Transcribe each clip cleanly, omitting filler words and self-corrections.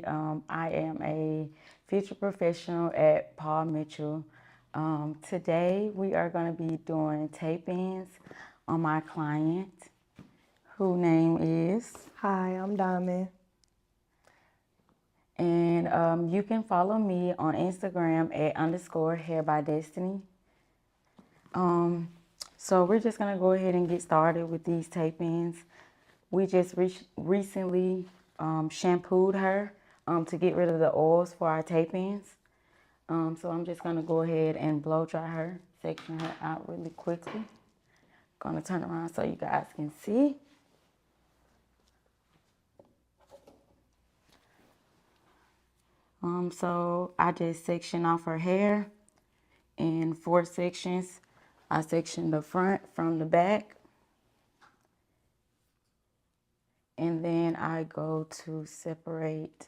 me. I am a future professional at Paul Mitchell. Today we are going to be doing tape-ins on my client, whose name is... Hi, I'm Diamond. And you can follow me on Instagram at _hairbydestiny. So we're just going to go ahead and get started with these tape-ins. We just recently shampooed her to get rid of the oils for our tape-ins. So I'm just going to go ahead and blow dry her, section her out really quickly. Going to turn around so you guys can see. So I just section off her hair in 4 sections. I section the front from the back. And then I go to separate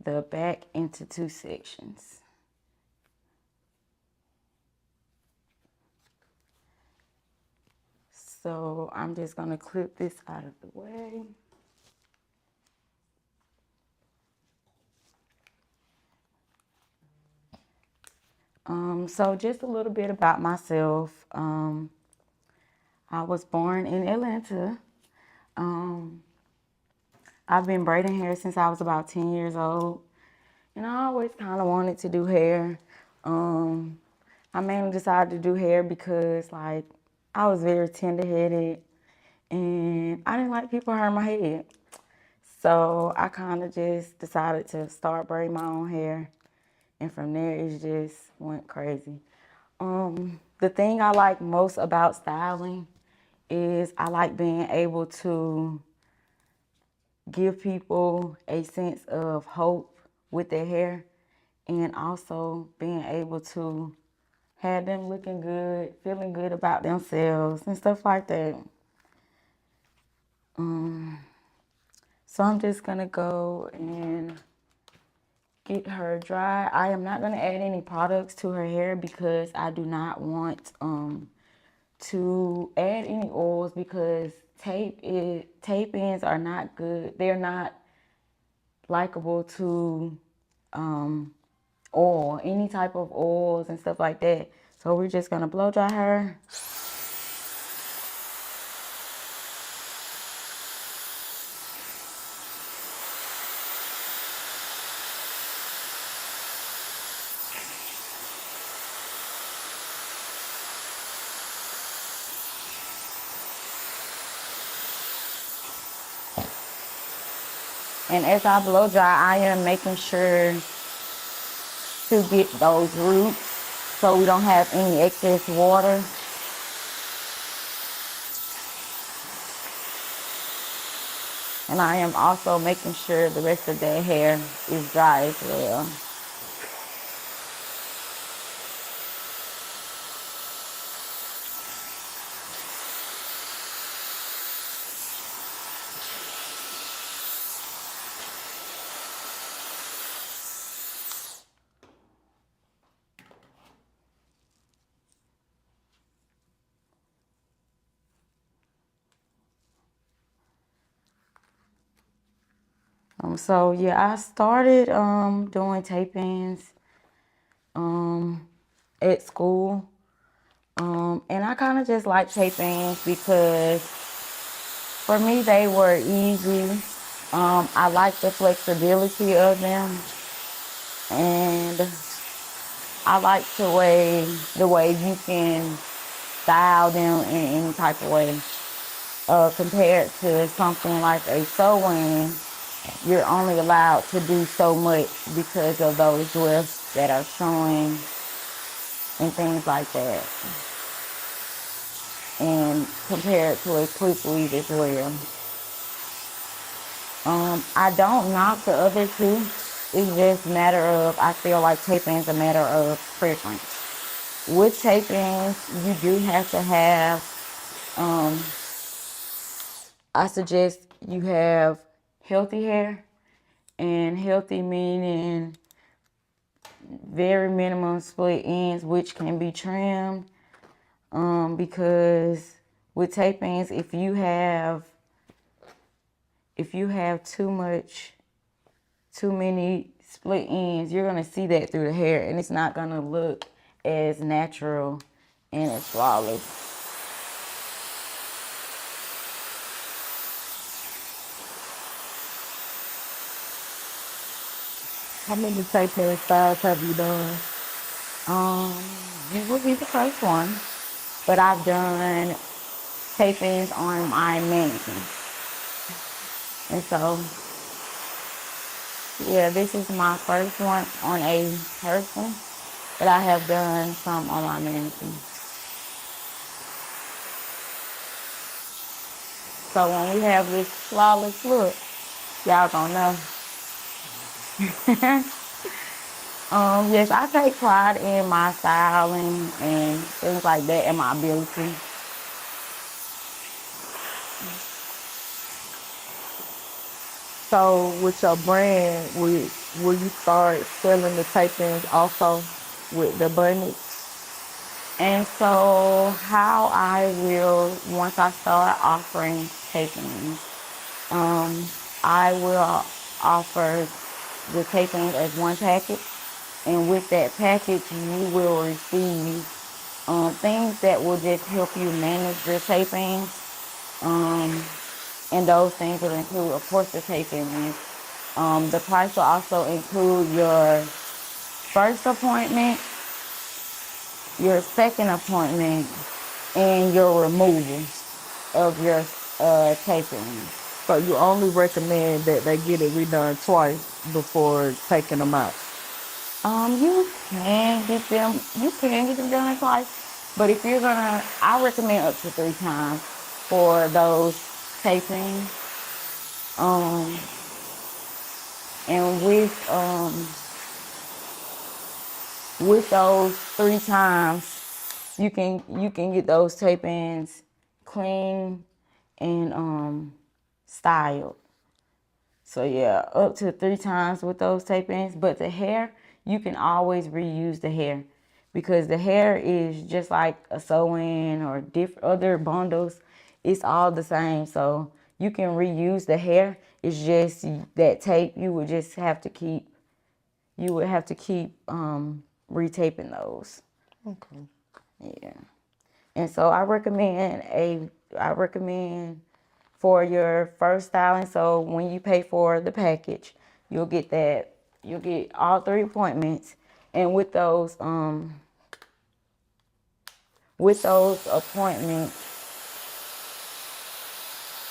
the back into 2 sections. So I'm just gonna clip this out of the way. So just a little bit about myself. I was born in Atlanta. I've been braiding hair since I was about 10 years old. And I always kind of wanted to do hair. I mainly decided to do hair because, like, I was very tender-headed and I didn't like people hurting my head. So I kind of just decided to start braiding my own hair. And from there, it just went crazy. The thing I like most about styling is I like being able to give people a sense of hope with their hair, and also being able to have them looking good, feeling good about themselves and stuff like that. So I'm just gonna go and get her dry. I am not gonna add any products to her hair because I do not want to add any oils, because tape-ins are not good. They're not likable to oil, any type of oils and stuff like that. So we're just gonna blow dry her. And as I blow dry, I am making sure to get those roots so we don't have any excess water. And I am also making sure the rest of their hair is dry as well. So yeah, I started doing tape-ins at school. And I kind of just like tape-ins because for me they were easy. I like the flexibility of them, and I like the way you can style them in any type of way. Compared to something like a sew-in, you're only allowed to do so much because of those lifts that are showing and things like that. And compared to a quick weave as well. I don't knock the other two. It's just a matter of, I feel like tape-ins a matter of preference. With tape-ins, you do have to have, I suggest you have healthy hair, and healthy meaning very minimum split ends, which can be trimmed. Because with tape-ins, if you have too much too many split ends, you're gonna see that through the hair, and it's not gonna look as natural and as flawless. How many taping styles have you done? You will be the first one, but I've done tapings on my mannequin. And so, yeah, this is my first one on a person, but I have done some on my mannequin. So when we have this flawless look, y'all gonna know. Yes, I take pride in my styling and things like that and my ability. So with your brand, will you start selling the tapings also with the bunnies? And so how I will, once I start offering tapings, I will offer the tapings as one package. And with that package, you will receive things that will just help you manage your tapings. And those things will include, of course, the tapings. The price will also include your first appointment, your second appointment, and your removal of your tapings. So you only recommend that they get it redone twice before taking them out. You can get them done twice, but if you're gonna, I recommend up to 3 times for those tapings. Um, and with those 3 times, you can get those tapings clean and styled. So yeah, up to 3 times with those tapings. But the hair, you can always reuse the hair because the hair is just like a sew-in or different other bundles. It's all the same. So you can reuse the hair. It's just that tape you would just have to keep. You would have to keep retaping those. Okay. Yeah. And so I recommend for your first styling. So when you pay for the package, you'll get all 3 appointments. And with those appointments,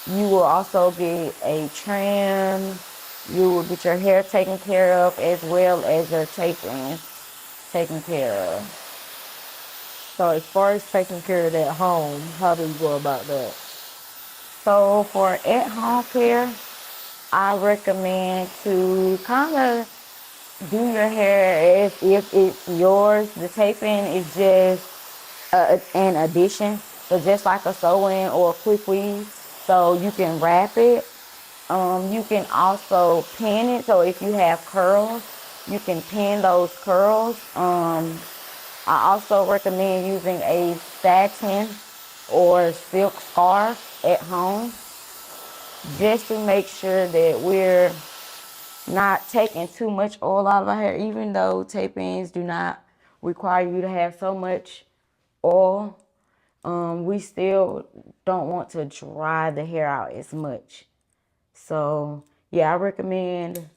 you will also get a trim. You will get your hair taken care of as well as your taping taken care of. So as far as taking care of that home, how do you go about that? So for at-home care, I recommend to kind of do your hair as if it's yours. The taping is just an addition, so just like a sew-in or a quick weave. So you can wrap it. You can also pin it. So if you have curls, you can pin those curls. I also recommend using a satin or silk scarf at home just to make sure that we're not taking too much oil out of our hair, even though tapings do not require you to have so much oil. We still don't want to dry the hair out as much. So yeah, I recommend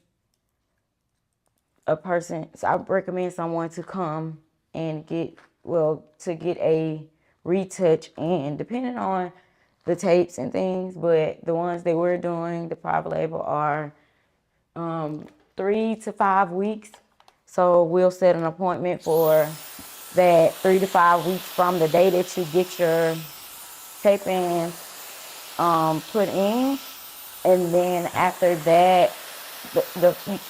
someone to come and get a retouch, and depending on the tapes and things, but the ones that we're doing, the private label, are 3 to 5 weeks. So we'll set an appointment for that 3 to 5 weeks from the day that you get your taping put in. And then after that,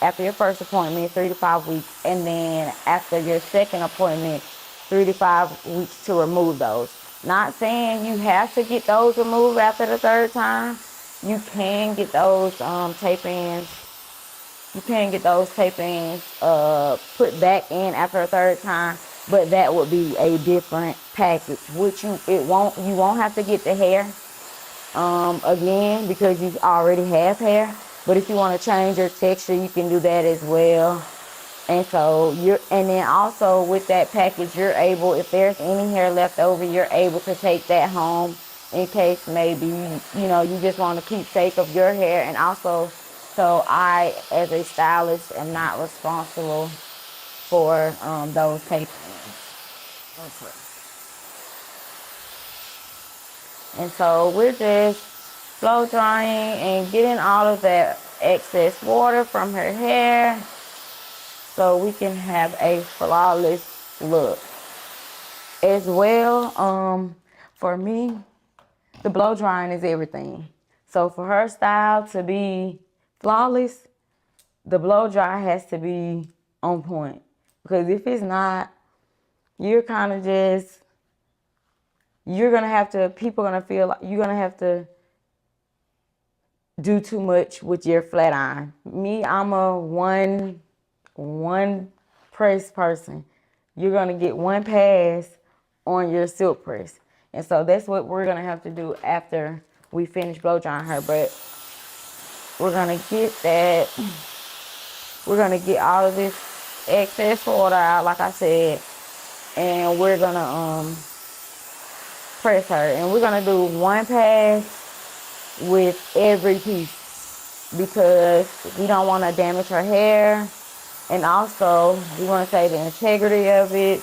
after your first appointment, 3 to 5 weeks, and then after your second appointment, 3 to 5 weeks to remove those. Not saying you have to get those removed after the third time. You can get those tapings. You can get those tapings put back in after a third time, but that would be a different package. You won't have to get the hair again because you already have hair. But if you want to change your texture, you can do that as well. And so and then also with that package, you're able, if there's any hair left over, you're able to take that home in case maybe, you just want to keep sake of your hair. And also, so I, as a stylist, am not responsible for those tapings. Okay. And so we're just blow drying and getting all of that excess water from her hair so we can have a flawless look. As well, for me, the blow drying is everything. So for her style to be flawless, the blow dry has to be on point. Because if it's not, you're kind of just, people are going to feel like you're going to have to do too much with your flat iron. Me, I'm a one press person. You're going to get one pass on your silk press. And so that's what we're going to have to do after we finish blow drying her. But we're going to get all of this excess water out, like I said, and we're going to press her. And we're going to do one pass with every piece because we don't want to damage her hair, and also we want to save the integrity of it.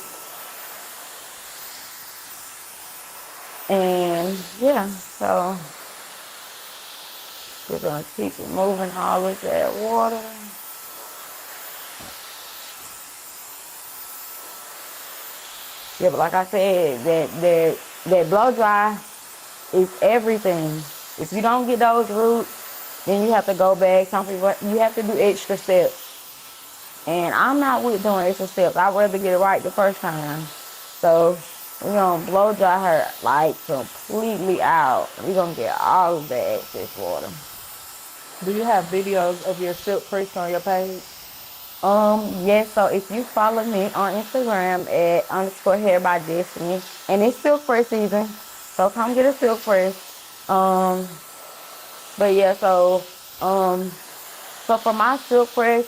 And yeah, so we're going to keep removing all of that water. Yeah, but like I said, that blow dry is everything. If you don't get those roots, then you have to go back. Some people, you have to do extra steps. And I'm not with doing extra steps. I'd rather get it right the first time. So we're going to blow dry her like completely out. We're going to get all of the excess water. Do you have videos of your silk press on your page? Yes, so if you follow me on Instagram at _hair_by_destiny, and it's silk press season, so come get a silk press. But yeah, so for my silk press,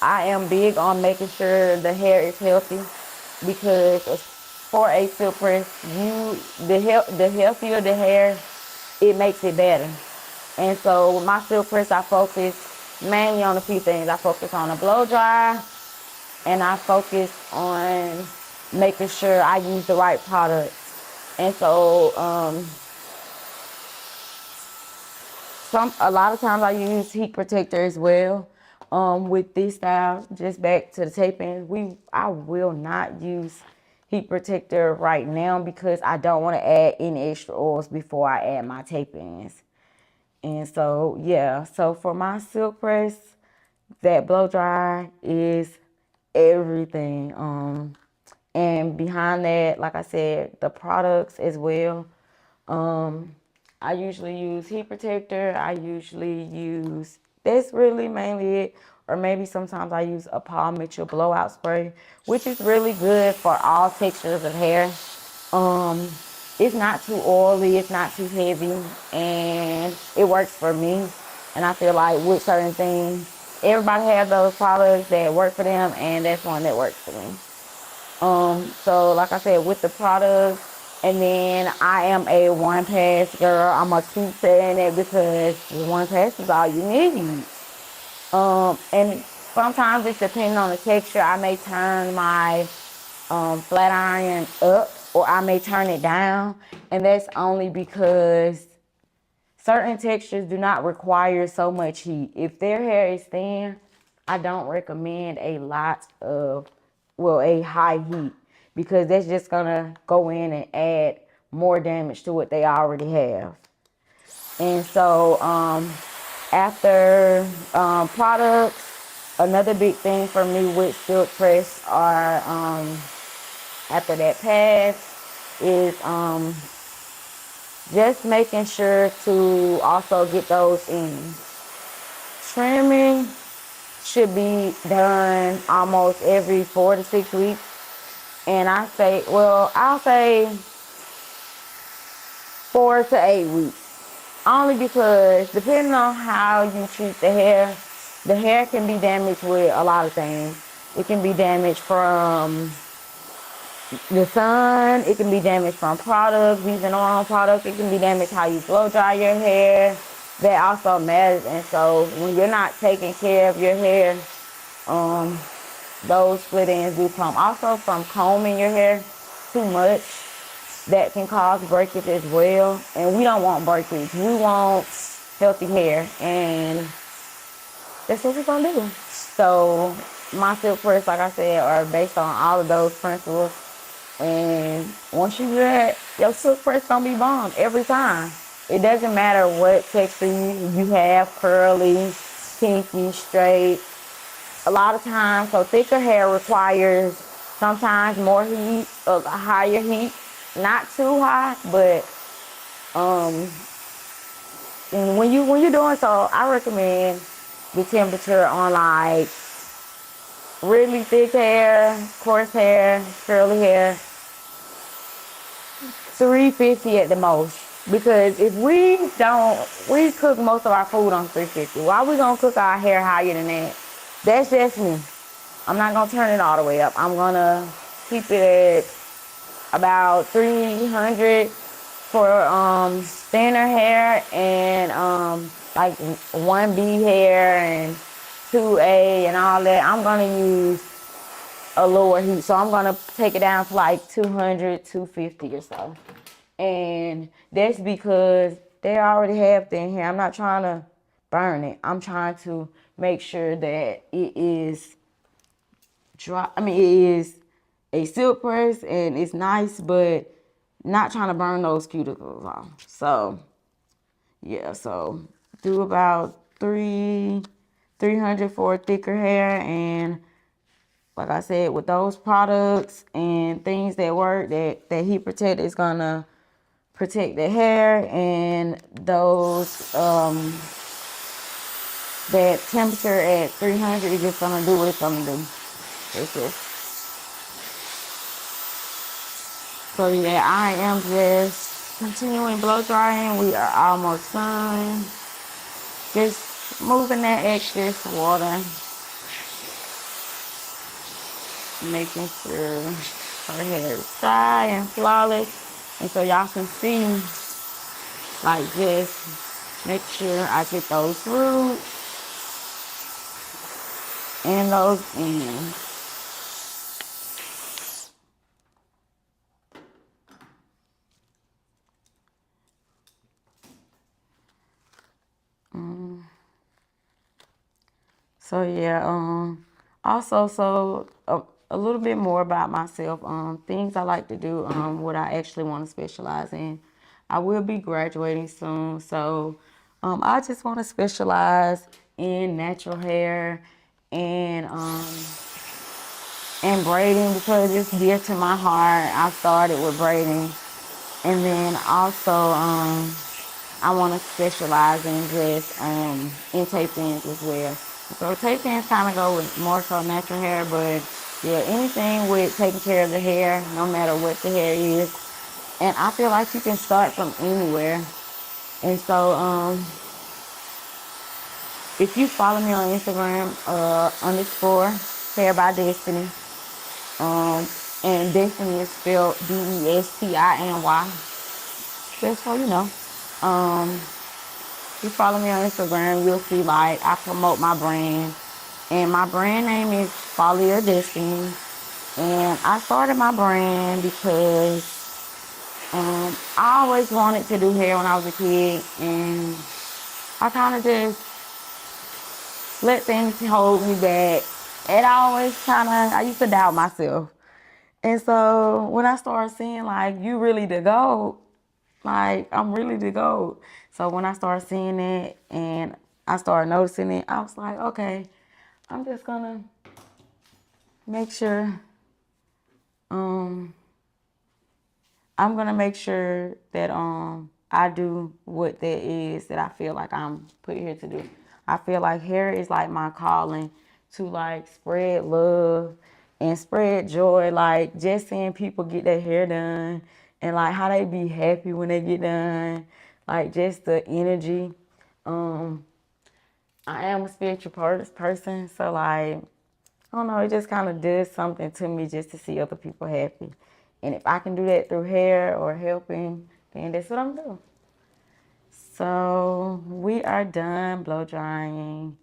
I am big on making sure the hair is healthy because for a silk press, the healthier the hair, it makes it better. And so with my silk press, I focus mainly on a few things. I focus on a blow dry, and I focus on making sure I use the right products. And so a lot of times I use heat protector as well. With this style, just back to the taping, I will not use heat protector right now because I don't want to add any extra oils before I add my tapings. And so, yeah, so for my silk press, that blow dry is everything. And behind that, like I said, the products as well. I usually use heat protector. That's really mainly it. Or maybe sometimes I use a Paul Mitchell blowout spray, which is really good for all textures of hair. It's not too oily, it's not too heavy, and it works for me. And I feel like with certain things, everybody has those products that work for them, and that's one that works for me. So like I said, with the products, and then I am a one pass girl. I'm gonna keep saying it because one pass is all you need. And sometimes it's depending on the texture. I may turn my flat iron up, or I may turn it down, and that's only because certain textures do not require so much heat. If their hair is thin, I don't recommend a high heat, because that's just gonna go in and add more damage to what they already have. And so after products, another big thing for me with silk press are after that pass is just making sure to also get those in. Trimming should be done almost every 4 to 6 weeks. And I'll say 4 to 8 weeks. Only because depending on how you treat the hair can be damaged with a lot of things. It can be damaged from the sun. It can be damaged from products, using the wrong product. It can be damaged how you blow dry your hair. That also matters. And so when you're not taking care of your hair, um, those split ends do come. Also from combing your hair too much, that can cause breakage as well. And we don't want breakage. We want healthy hair. And that's what we're gonna do. So my silk press, like I said, are based on all of those principles. And once you do that, your silk press gonna be bomb every time. It doesn't matter what texture you have, curly, kinky, straight. A lot of times, so thicker hair requires sometimes more heat, a higher heat, not too high, but and when you're doing so, I recommend the temperature on like really thick hair, coarse hair, curly hair, 350 at the most. Because if we cook most of our food on 350. Why we gonna cook our hair higher than that? That's just me. I'm not gonna turn it all the way up. I'm gonna keep it at about 300 for thinner hair and like 1B hair and 2A and all that. I'm gonna use a lower heat. So I'm gonna take it down to like 200, 250 or so. And that's because they already have thin hair. I'm not trying to burn it. I'm trying to make sure that it is dry. I mean, it is a silk press and it's nice, but not trying to burn those cuticles off. So yeah, so do about 300 for thicker hair. And like I said, with those products and things that work, that heat protect is gonna protect the hair. And those that temperature at 300 is just gonna do what it's gonna do. It's just, so yeah, I am just continuing blow drying. We are almost done. Just moving that excess water, making sure her hair is dry and flawless. And so y'all can see, like, just make sure I get those roots and those ends. So yeah, also, so a little bit more about myself, things I like to do, what I actually want to specialize in. I will be graduating soon, so I just want to specialize in natural hair and braiding because it's dear to my heart. I started with braiding, and then also I want to specialize in just in tape ends as well. So tape ends kind of go with more so natural hair, but yeah, anything with taking care of the hair, no matter what the hair is. And I feel like you can start from anywhere. And so if you follow me on Instagram, underscore hair by Destiny, and Destiny is spelled Destiny. Just so you know. If you follow me on Instagram, you'll see like I promote my brand. And my brand name is Follow Your Destiny. And I started my brand because I always wanted to do hair when I was a kid. And I kind of just let things hold me back. And I used to doubt myself. And so when I started seeing like, you really the GOAT, like, I'm really the GOAT. So when I started seeing it and I started noticing it, I was like, okay, I'm just gonna make sure, I'm gonna make sure that I do what that is that I feel like I'm put here to do. I feel like hair is like my calling to like spread love and spread joy. Like just seeing people get their hair done and like how they be happy when they get done. like just the energy. I am a spiritual person, so like, I don't know, it just kind of does something to me just to see other people happy. And if I can do that through hair or helping, then that's what I'm doing. So we are done blow drying.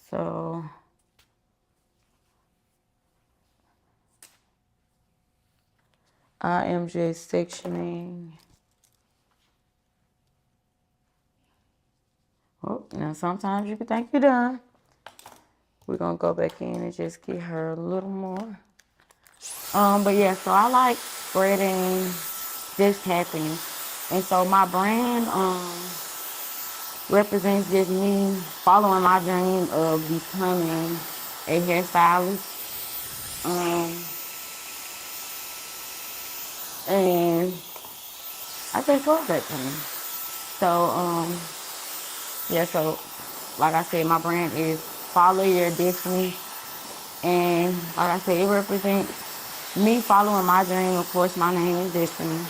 So I am just sectioning. Oh, now sometimes you can think you're done. We're gonna go back in and just get her a little more. But yeah, so I like spreading this tapping. And so my brand represents just me following my dream of becoming a hairstylist. And I just love that to me. So yeah, so like I said, my brand is follow your destiny. And like I said, it represents me following my dream. Of course, my name is Destiny.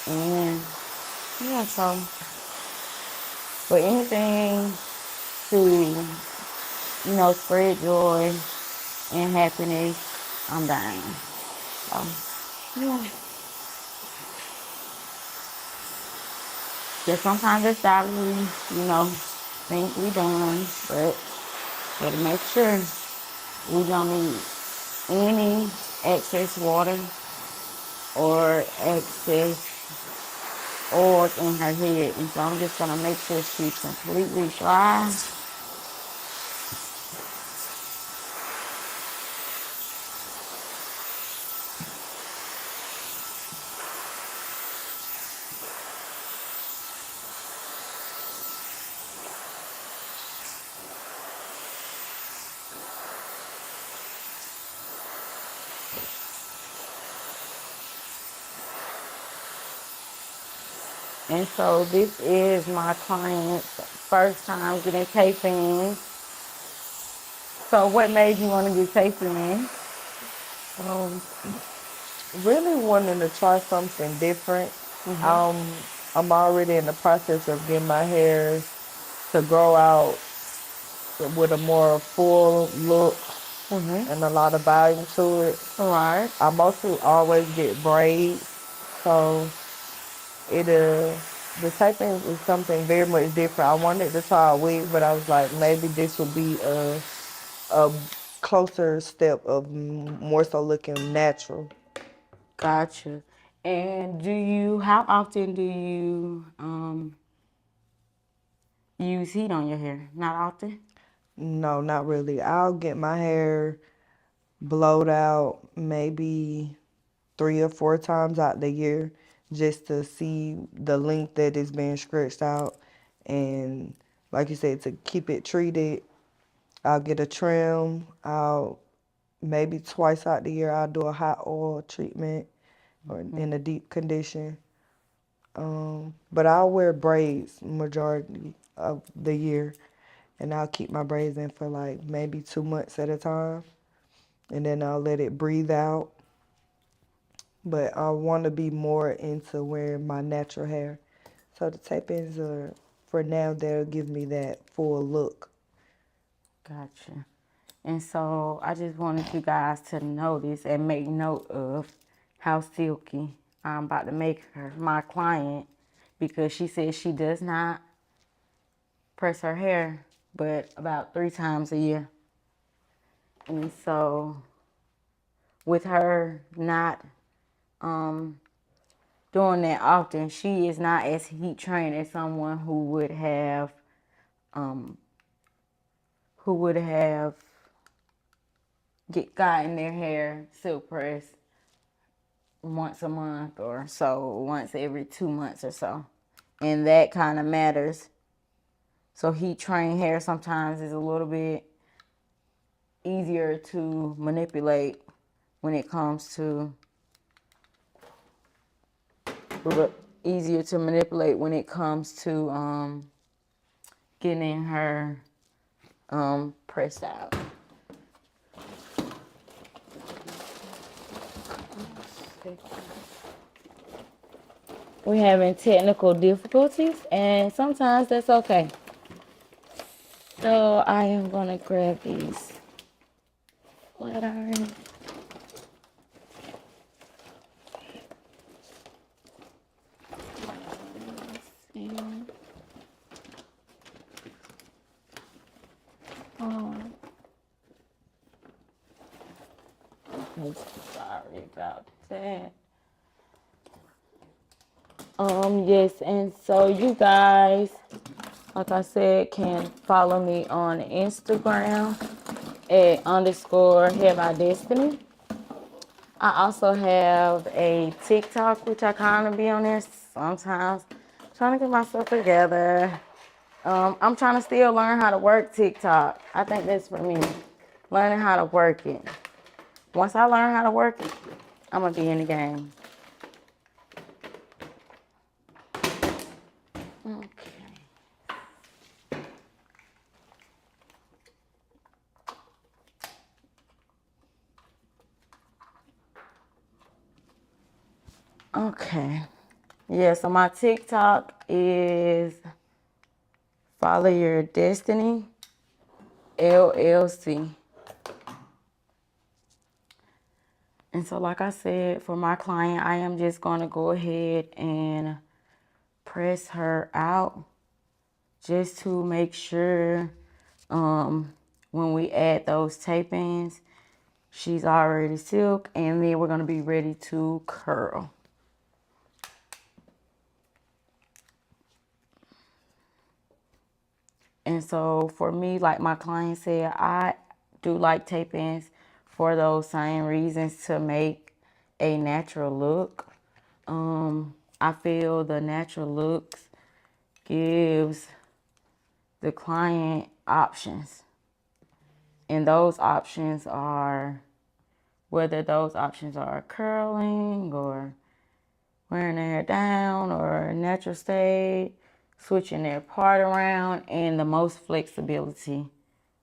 And yeah, so for anything to, spread joy and happiness, I'm dying. So, yeah. Just sometimes it's salary, think we done, but gotta make sure we don't need any excess water or excess oil in her head. And so I'm just gonna make sure she's completely dry. And so this is my client's first time getting taping. So what made you want to get taping? Um, really wanting to try something different. I'm already in the process of getting my hair to grow out with a more full look and a lot of volume to it. All right. I mostly always get braids, so the taping is something very much different. I wanted to try a wig, but I was like, maybe this would be a closer step of more so looking natural. Gotcha. And how often do you use heat on your hair? Not often? No, not really. I'll get my hair blowed out maybe 3 or 4 times out the year just to see the length that is being stretched out. And like you said, to keep it treated, I'll get a trim. I'll maybe twice out the year I'll do a hot oil treatment or in a deep condition. But I'll wear braids majority of the year, and I'll keep my braids in for like maybe 2 months at a time, and then I'll let it breathe out. But I want to be more into wearing my natural hair. So the tape-ins are, for now, they'll give me that full look. Gotcha. And so I just wanted you guys to notice and make note of how silky I'm about to make her, my client, because she says she does not press her hair but about 3 times a year. And so with her not doing that often, she is not as heat trained as someone um, who would have gotten their hair silk pressed once a month or so, once every 2 months or so. And that kind of matters. So heat trained hair sometimes is a little bit easier to manipulate when it comes to getting her pressed out. we're having technical difficulties, and sometimes that's okay. So I am gonna grab these flat irons. I'm sorry about that. Yes, and so you guys, like I said, can follow me on Instagram at underscore Hair by Destiny. I also have a TikTok, which I kind of be on there sometimes, trying to get myself together. I'm trying to still learn how to work TikTok. I think that's for me, learning how to work it. Once I learn how to work it, I'm going to be in the game. Okay. Okay. Yeah, so my TikTok is Follow Your Destiny LLC. And so like I said, for my client, I am just going to go ahead and press her out just to make sure when we add those tape-ins, she's already silk, and then we're going to be ready to curl. And so for me, like my client said, I do like tape-ins for those same reasons, to make a natural look. I feel the natural looks gives the client options. And those options are, whether those options are curling or wearing their hair down or natural state, switching their part around, and the most flexibility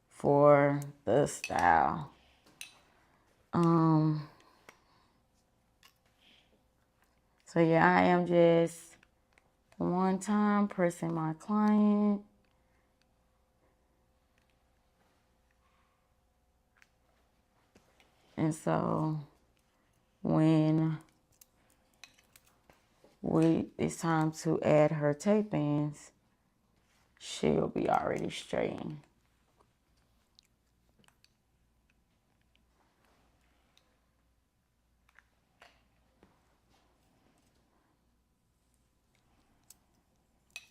for the style. So yeah, I am just one time pressing my client. And so when it's time to add her tape-ins, she'll be already straightened.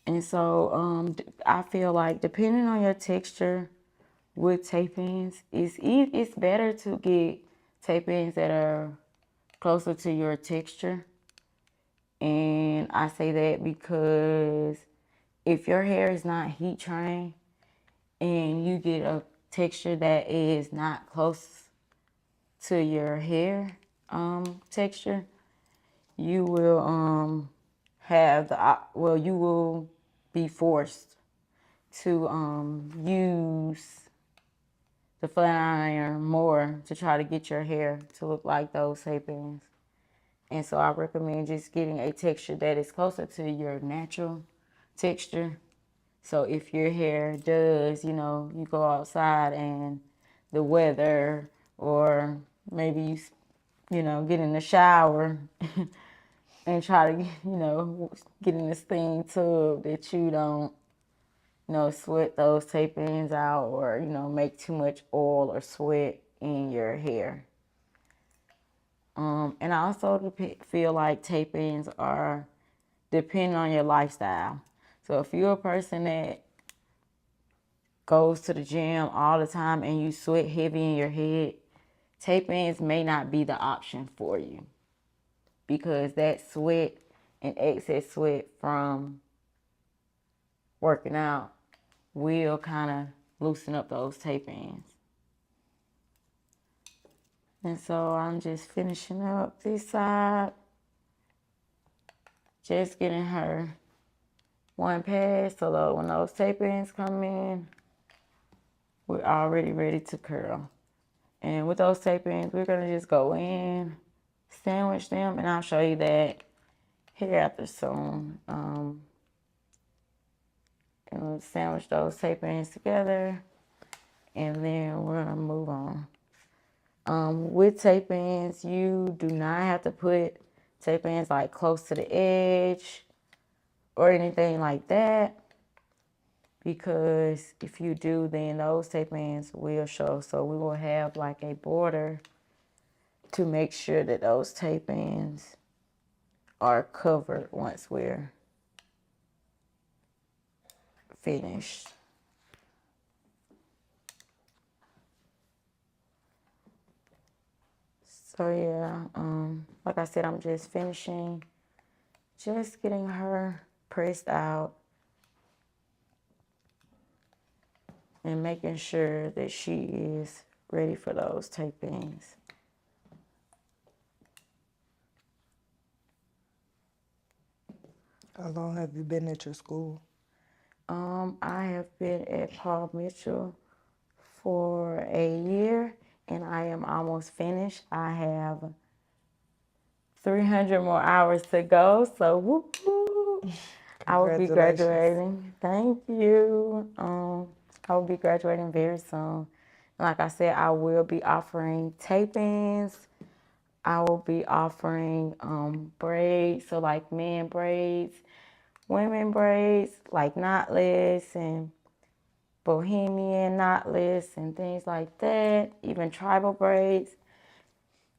And so I feel like depending on your texture with tape-ins, it's better to get tape-ins that are closer to your texture. And I say that because if your hair is not heat trained and you get a texture that is not close to your hair texture, you will you will be forced to use the flat iron more to try to get your hair to look like those tape-ins. And so I recommend just getting a texture that is closer to your natural texture. So if your hair does, you go outside and the weather, or maybe get in the shower and try to, get in this steam tub, that you don't, sweat those tape-ins out, or, make too much oil or sweat in your hair. And I also feel like tape-ins are depending on your lifestyle. So if you're a person that goes to the gym all the time and you sweat heavy in your head, tape-ins may not be the option for you, because that sweat and excess sweat from working out will kind of loosen up those tape-ins. And so I'm just finishing up this side, just getting her one pass so that when those tape-ins come in, we're already ready to curl. And with those tape-ins, we're gonna just go in, sandwich them, and I'll show you that here after soon. And we'll sandwich those tape ends together, and then we're gonna move on. With tape ends, you do not have to put tape ends like close to the edge or anything like that, because if you do, then those tape ends will show. So we will have like a border to make sure that those tape ends are covered once we're finished. So yeah, like I said, I'm just finishing, just getting her pressed out and making sure that she is ready for those tape ends. How long have you been at your school? I have been at Paul Mitchell for a year, and I am almost finished. I have 300 more hours to go, so whoop whoop. I will be Congratulations. graduating. Thank you. I will be graduating very soon. Like I said, I will be offering tape-ins. I will be offering braids, so like men braids, women braids, like knotless and bohemian knotless and things like that, even tribal braids.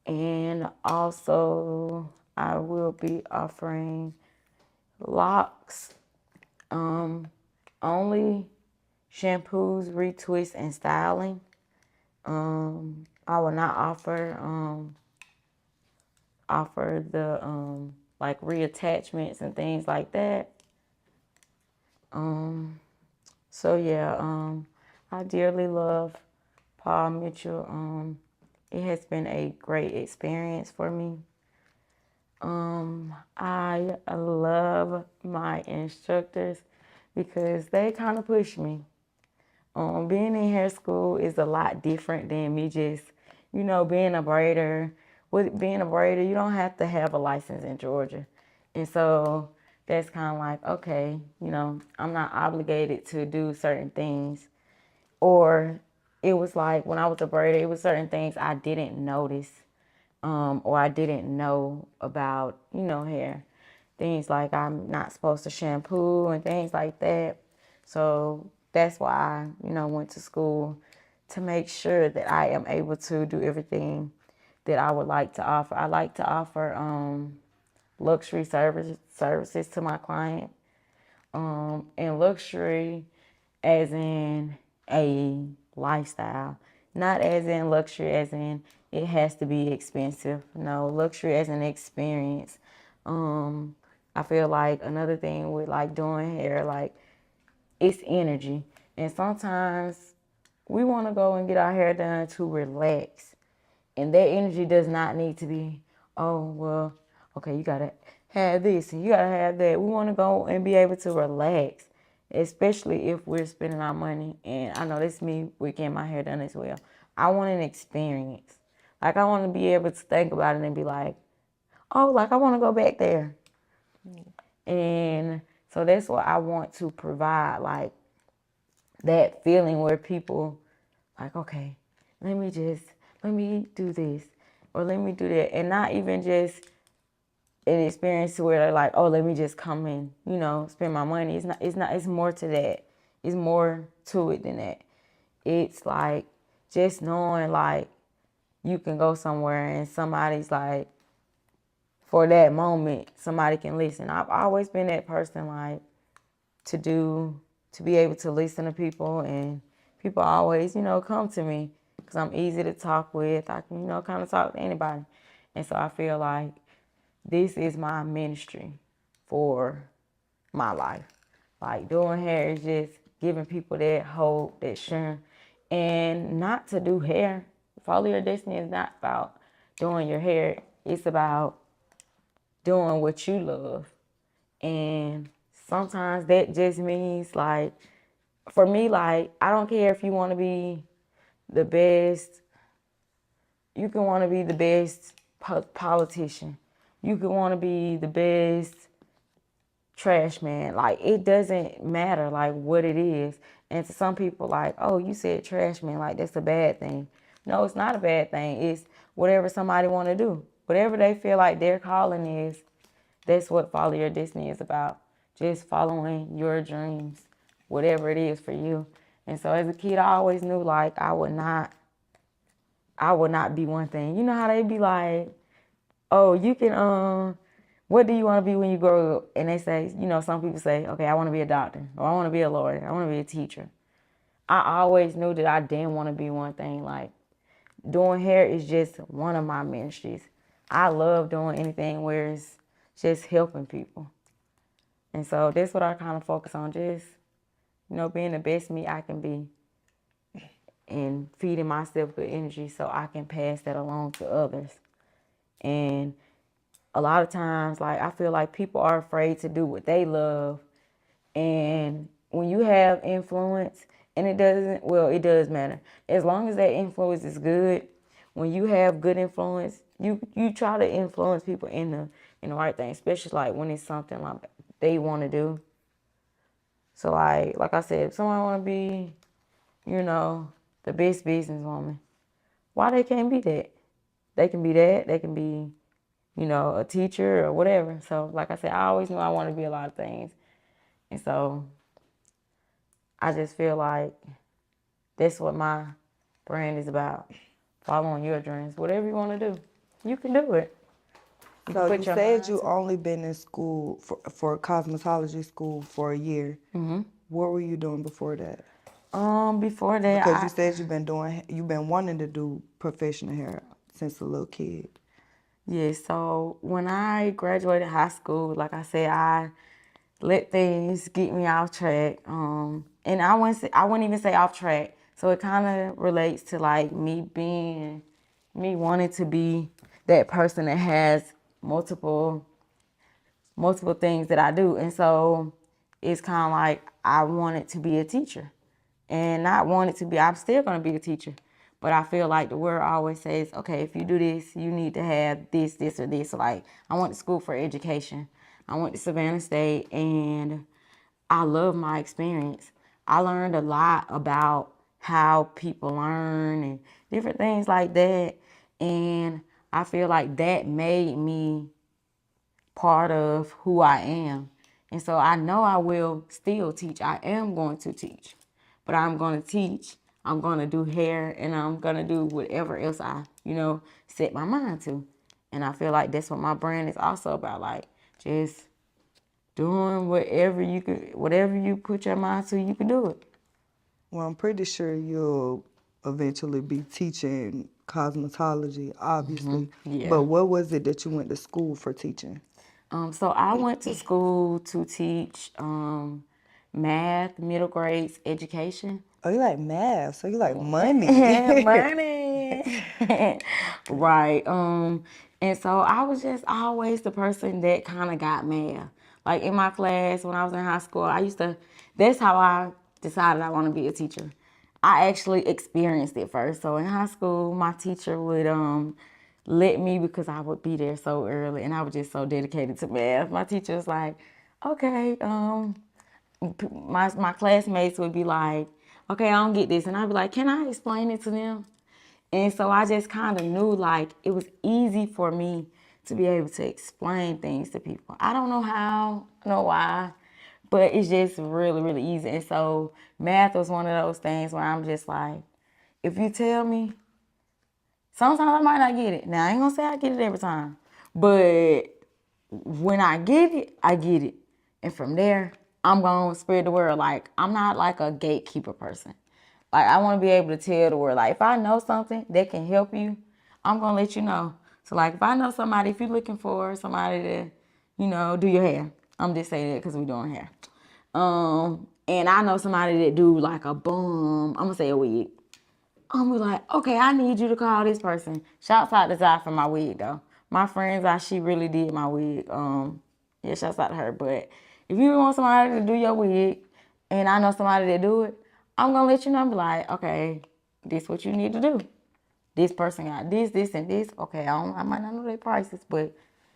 And also, I will be offering locks, only shampoos, retwist, and styling. I will not offer the like reattachments and things like that. So yeah, I dearly love Paul Mitchell. It has been a great experience for me. I love my instructors because they kind of push me. Being in hair school is a lot different than me just, being a braider. With being a braider, you don't have to have a license in Georgia. And so that's kind of like, okay, I'm not obligated to do certain things. Or it was like when I was a braider, it was certain things I didn't notice, or I didn't know about, hair. Things like I'm not supposed to shampoo and things like that. So that's why I, went to school to make sure that I am able to do everything that I would like to offer. I like to offer luxury services to my client. And luxury as in a lifestyle, not as in luxury as in it has to be expensive. No, luxury as an experience. I feel like another thing with like doing hair, like it's energy. And sometimes we want to go and get our hair done to relax. And that energy does not need to be, oh, well, okay, you got to have this and you got to have that. We want to go and be able to relax, especially if we're spending our money. And I know that's me with getting my hair done as well. I want an experience. Like, I want to be able to think about it and be like, oh, like, I want to go back there. And so that's what I want to provide, like, that feeling where people, like, okay, let me do this or let me do that. And not even just an experience where they're like, oh, let me just come and, spend my money. It's more to that. It's more to it than that. It's like just knowing like you can go somewhere and somebody's like, for that moment, somebody can listen. I've always been that person like to be able to listen to people, and people always, come to me because I'm easy to talk with. I can, kind of talk to anybody. And so I feel like this is my ministry for my life. Like doing hair is just giving people that hope, that strength, and not to do hair. Follow your destiny is not about doing your hair. It's about doing what you love. And sometimes that just means like, for me, like, I don't care if you want to be the best, you can want to be the best politician. You can want to be the best trash man. Like, it doesn't matter, like, what it is. And to some people, like, oh, you said trash man, like, that's a bad thing. No, it's not a bad thing. It's whatever somebody want to do. Whatever they feel like their calling is, that's what Follow Your Destiny is about. Just following your dreams, whatever it is for you. And so as a kid, I always knew, like, I would not be one thing. You know how they be like, oh, you can, what do you want to be when you grow up? And they say, you know, some people say, okay, I want to be a doctor, or I want to be a lawyer, I want to be a teacher. I always knew that I didn't want to be one thing. Like, doing hair is just one of my ministries. I love doing anything where it's just helping people. And so that's what I kind of focus on, just, you know, being the best me I can be and feeding myself good energy so I can pass that along to others. And a lot of times, like, I feel like people are afraid to do what they love. And when you have influence, and it does matter. As long as that influence is good, when you have good influence, you try to influence people in the right thing, especially like when it's something like they want to do. So like I said, if someone want to be, you know, the best businesswoman, why they can't be that? They can be that. They can be, you know, a teacher or whatever. So like I said, I always knew I wanted to be a lot of things. And so I just feel like that's what my brand is about. Following your dreams. Whatever you want to do, you can do it. You can So put you your said mind you to it. only been in school for cosmetology school for a year. Mm-hmm. What were you doing before that? Before that, Because you said you've been wanting to do professional hair since a little kid. yeah, so when I graduated high school, like I said, I let things get me off track. And I wouldn't even say off track. So it kind of relates to like me wanting to be that person that has multiple things that I do. And so it's kind of like I wanted to be a teacher and not wanted to be, I'm still going to be a teacher. But I feel like the world always says, okay, if you do this, you need to have this, this, or this. So like, I went to school for education. I went to Savannah State and I love my experience. I learned a lot about how people learn and different things like that. And I feel like that made me part of who I am. And so I know I will still teach. I am going to teach. But I'm going to teach. I'm going to do hair and I'm going to do whatever else I, set my mind to. And I feel like that's what my brand is also about. Like, just doing whatever you put your mind to, you can do it. Well, I'm pretty sure you'll eventually be teaching cosmetology, obviously. Yeah. But what was it that you went to school for teaching? So I went to school to teach math, middle grades, education. Oh, you like math, so you like money. Money. Right. And so I was just always the person that kind of got math. Like in my class when I was in high school, that's how I decided I want to be a teacher. I actually experienced it first. So in high school, my teacher would let me, because I would be there so early and I was just so dedicated to math. My teacher was like, okay, my classmates would be like, okay, I don't get this. And I'd be like, can I explain it to them? And so I just kind of knew like it was easy for me to be able to explain things to people. I don't know how, I don't know why, but it's just really, really easy. And so math was one of those things where I'm just like, if you tell me, sometimes I might not get it. Now, I ain't gonna say I get it every time, but when I get it, I get it. And from there, I'm gonna spread the word. Like, I'm not like a gatekeeper person. Like, I wanna be able to tell the world. Like, if I know something that can help you, I'm gonna let you know. So, like, if I know somebody, if you're looking for somebody to, do your hair, I'm just saying that because we're doing hair. And I know somebody that do like a bum, I'm gonna say a wig. I'm be like, okay, I need you to call this person. Shouts out to Zai for my wig though. My friends, she really did my wig. Yeah, shouts out to her. But if you want somebody to do your wig, and I know somebody that do it, I'm gonna let you know. I'm be like, okay, this what you need to do. This person got this, and this. Okay, I might not know their prices, but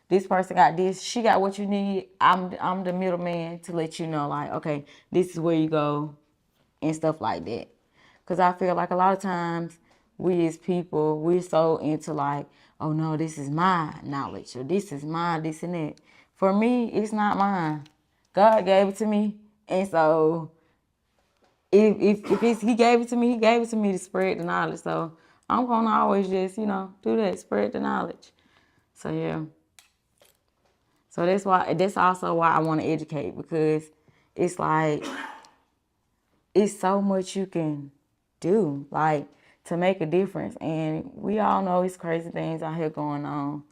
this person got this, she got what you need. I'm the middleman to let you know, like, okay, this is where you go and stuff like that. Because I feel like a lot of times we as people, we're so into like, oh no, this is my knowledge, or this is my this and that. For me, it's not mine. God gave it to me. And so if he gave it to me, he gave it to me to spread the knowledge. So I'm gonna always just, do that, spread the knowledge. So yeah. So that's also why I want to educate, because it's like it's so much you can do, like, to make a difference. And we all know it's crazy things out here going on.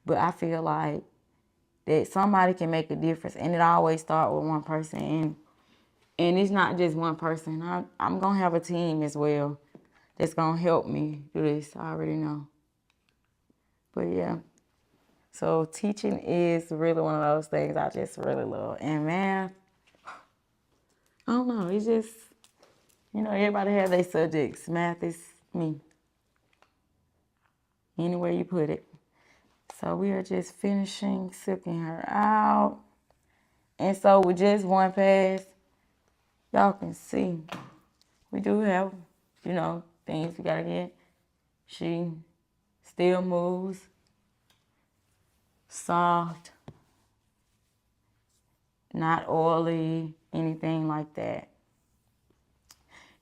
But I feel like that somebody can make a difference, and it always starts with one person. And it's not just one person. I'm going to have a team as well that's going to help me do this. I already know. But yeah. So teaching is really one of those things I just really love. And math, I don't know. It's just, everybody have their subjects. Math is me. Anywhere you put it. So we are just finishing silking her out. And so with just one pass, y'all can see we do have, things we gotta get. She still moves, soft, not oily, anything like that.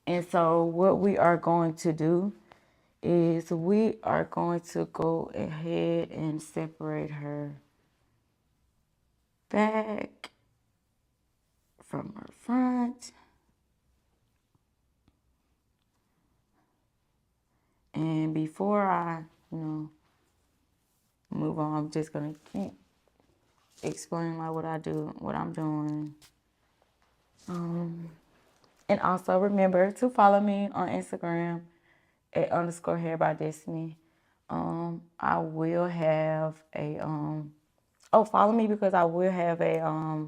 And so what we are going to do is we are going to go ahead and separate her back from her front. And before I, move on, I'm just gonna explain like what I'm doing. And also remember to follow me on Instagram at _hair by Destiny. I will have follow me because I will have a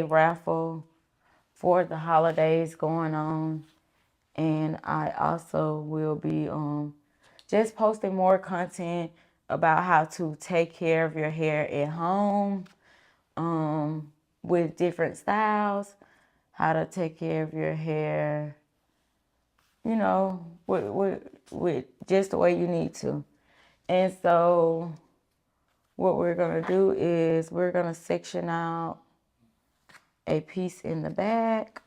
raffle for the holidays going on. And I also will be just posting more content about how to take care of your hair at home, with different styles, how to take care of your hair, with just the way you need to. And so what we're going to do is we're going to section out a piece in the back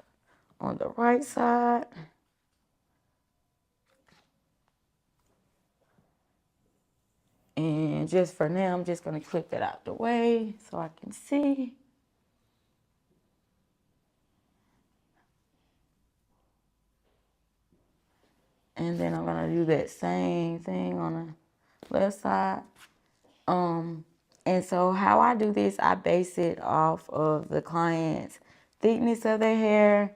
on the right side. And just for now, I'm just going to clip that out the way so I can see. And then I'm going to do that same thing on the left side. And so how I do this, I base it off of the client's thickness of their hair,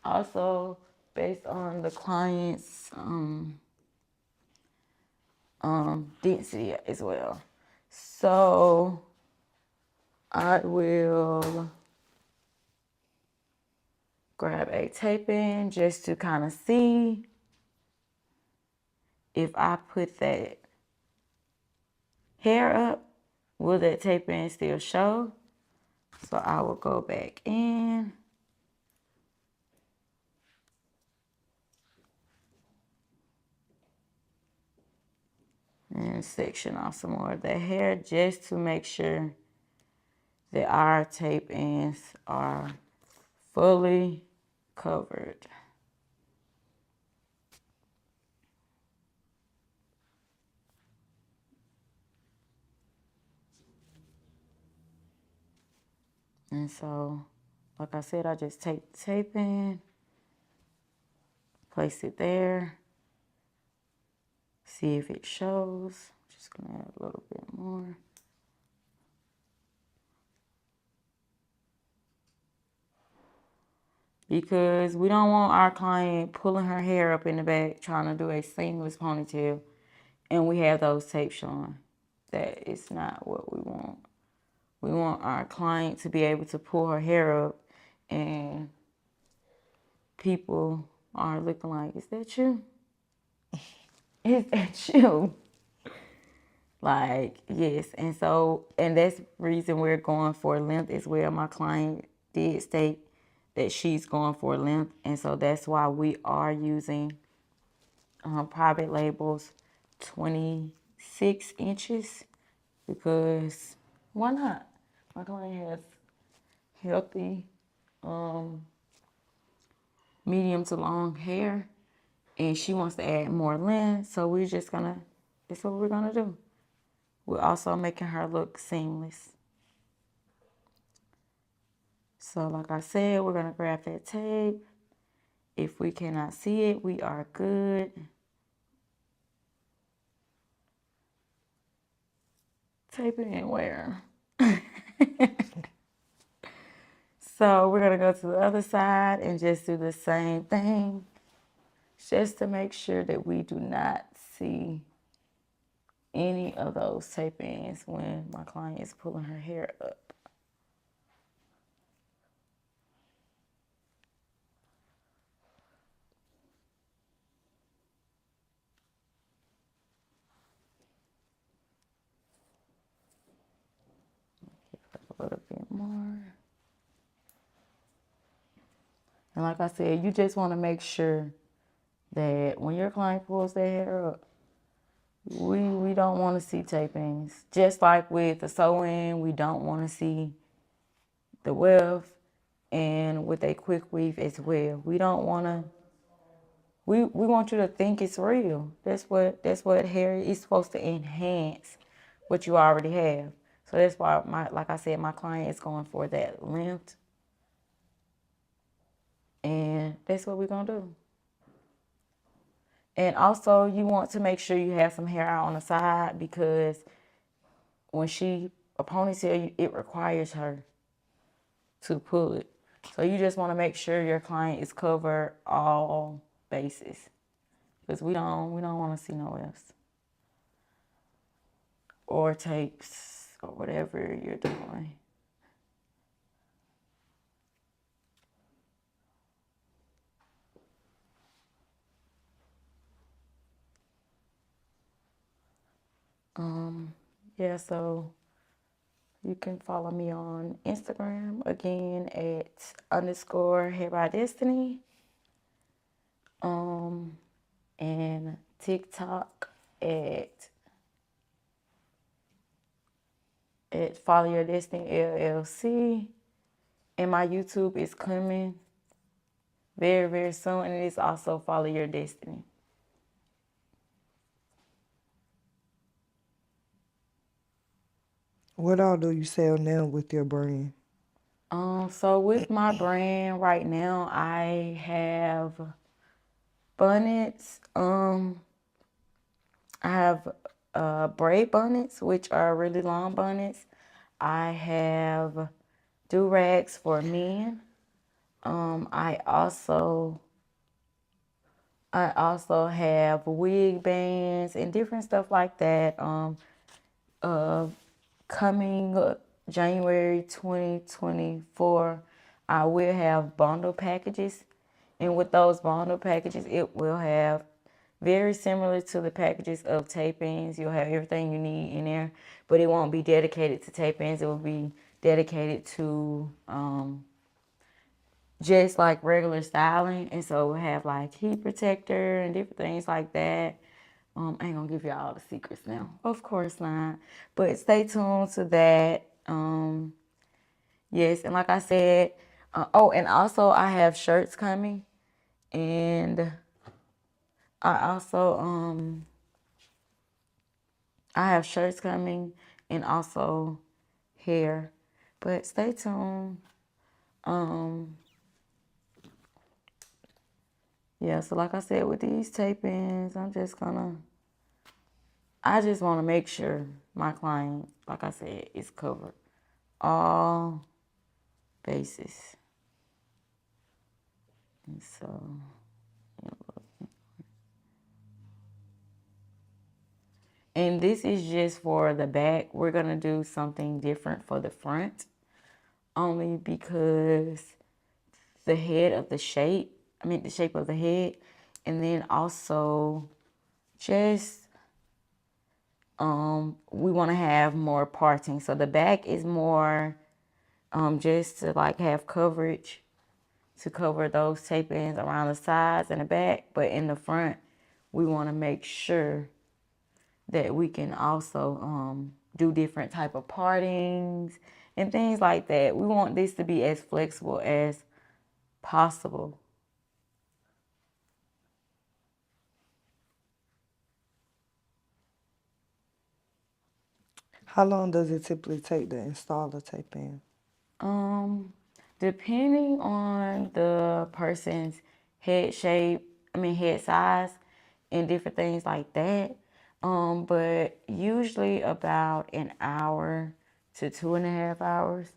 also based on the client's density as well. So I will grab a tape in just to kind of see if I put that hair up, will that tape in still show? So I will go back in. And section off some more of the hair just to make sure that our tape ends are fully covered. And so, like I said, I just take the tape in, place it there, see if it shows. Just gonna add a little bit more. Because we don't want our client pulling her hair up in the back trying to do a seamless ponytail and we have those tapes showing. That is not what we want. We want our client to be able to pull her hair up and people are looking like, is that you? Is that you? Like, yes. And that's the reason we're going for length as well. My client did state that she's going for length. And so that's why we are using Private Labels 26 inches, because why not? My client has healthy, medium to long hair, and she wants to add more length. So we're just gonna, that's what we're gonna do. We're also making her look seamless. So like I said, we're gonna grab that tape. If we cannot see it, we are good. Tape it in where? So we're gonna go to the other side and just do the same thing, just to make sure that we do not see any of those tape ins when my client is pulling her hair up. A little bit more. And like I said, you just want to make sure that when your client pulls their hair up, we don't want to see tape-ins. Just like with the sew-in, we don't want to see the weft, and with a quick weave as well. We don't want to, we want you to think it's real. That's what hair is supposed to enhance what you already have. So that's why like I said, my client is going for that length. And that's what we're gonna do. And also you want to make sure you have some hair out on the side, because when a ponytail, it requires her to pull it. So you just want to make sure your client is covered all bases, because we don't want to see no else or tapes or whatever you're doing. Yeah, so you can follow me on Instagram again at _hair by destiny. And TikTok at Follow Your Destiny LLC. And my YouTube is coming very, very soon, and it is also Follow Your Destiny. What all do you sell now with your brand? So with my brand right now, I have bonnets. I have braid bonnets, which are really long bonnets. I have do-rags for men. I also have wig bands and different stuff like that. Coming January 2024, I will have bundle packages. And with those bundle packages, it will have very similar to the packages of tape-ins. You'll have everything you need in there, but it won't be dedicated to tape-ins. It will be dedicated to just like regular styling. And so we'll have like heat protector and different things like that. I ain't gonna give you all the secrets now. Of course not. But stay tuned to that. Yes, and like I said, and also I have shirts coming, and I also I have shirts coming, and also hair. But stay tuned. Yeah, so like I said, with these tape-ins, I just want to make sure my client, like I said, is covered all bases. And so, and this is just for the back. We're going to do something different for the front, only because the shape of the head, and then also just we want to have more parting. So the back is more just to like have coverage, to cover those tape ends around the sides and the back. But in the front, we want to make sure that we can also do different type of partings and things like that. We want this to be as flexible as possible. How long does it typically take to install a tape in? Um, Depending on the person's head shape, head size, and different things like that. But usually about an hour to 2.5 hours.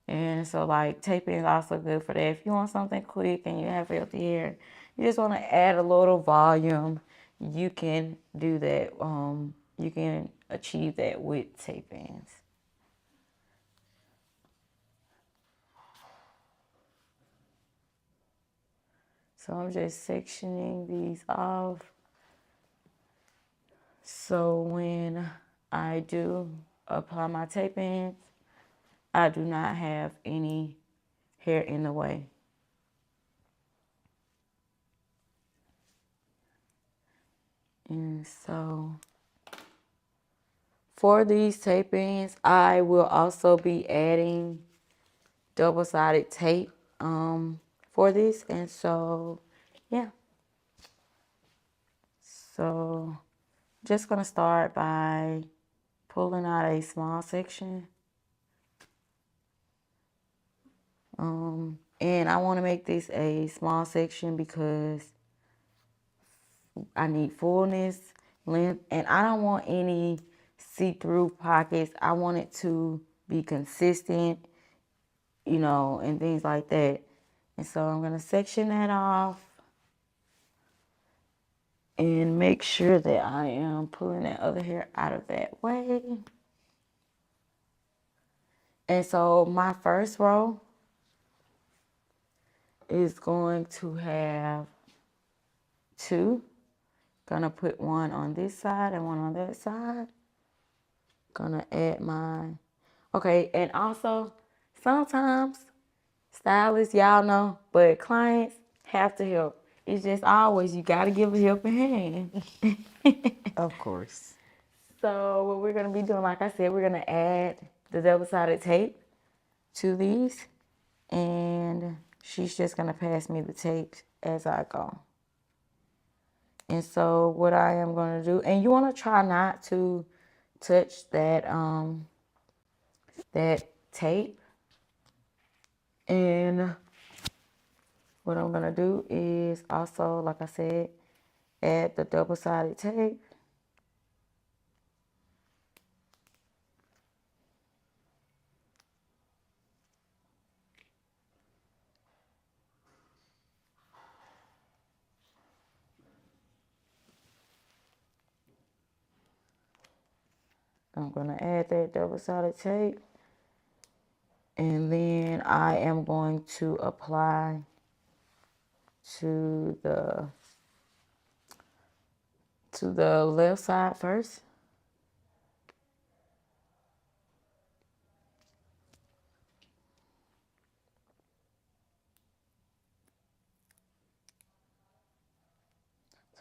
And so like taping is also good for that. If you want something quick and you have healthy hair, you just want to add a little volume, you can do that. You can achieve that with tape ins. So I'm just sectioning these off. So when I do apply my tape ins, I do not have any hair in the way. And so for these tape ins, I will also be adding double-sided tape for this. And so, yeah. So just gonna start by pulling out a small section. And I want to make this a small section because I need fullness, length, and I don't want any see-through pockets. I want it to be consistent, and things like that. And so I'm going to section that off and make sure that I am pulling that other hair out of that way. And so my first row is going to have two. Gonna put one on this side and one on that side. Gonna add okay, and also sometimes stylists, y'all know, but clients have to help. It's just always, you gotta give a helping hand. Of course. So what we're gonna be doing, like I said, we're gonna add the double-sided tape to these, and she's just gonna pass me the tape as I go. And so what I am gonna do, and you wanna try not to touch that tape. And what I'm gonna do is also, like I said, add the double-sided tape. I'm gonna add that double-sided tape. And then I am going to apply to the left side first.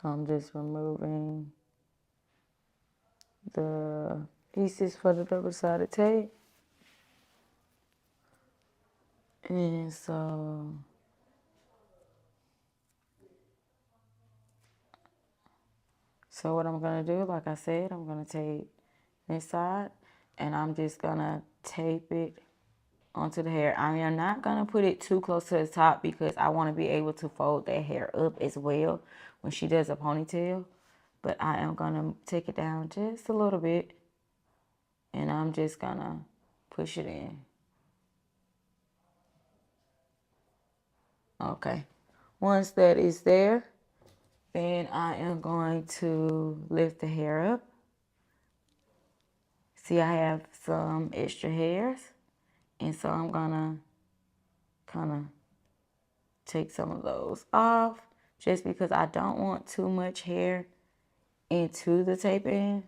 So I'm just removing the pieces for the double-sided tape. And so what I'm gonna do, like I said, I'm gonna tape this side and I'm just gonna tape it onto the hair. I am not gonna put it too close to the top because I want to be able to fold that hair up as well when she does a ponytail. But I am gonna take it down just a little bit and I'm just gonna push it in. Okay. Once that is there, then I am going to lift the hair up. See, I have some extra hairs, and so I'm gonna kind of take some of those off just because I don't want too much hair into the taping,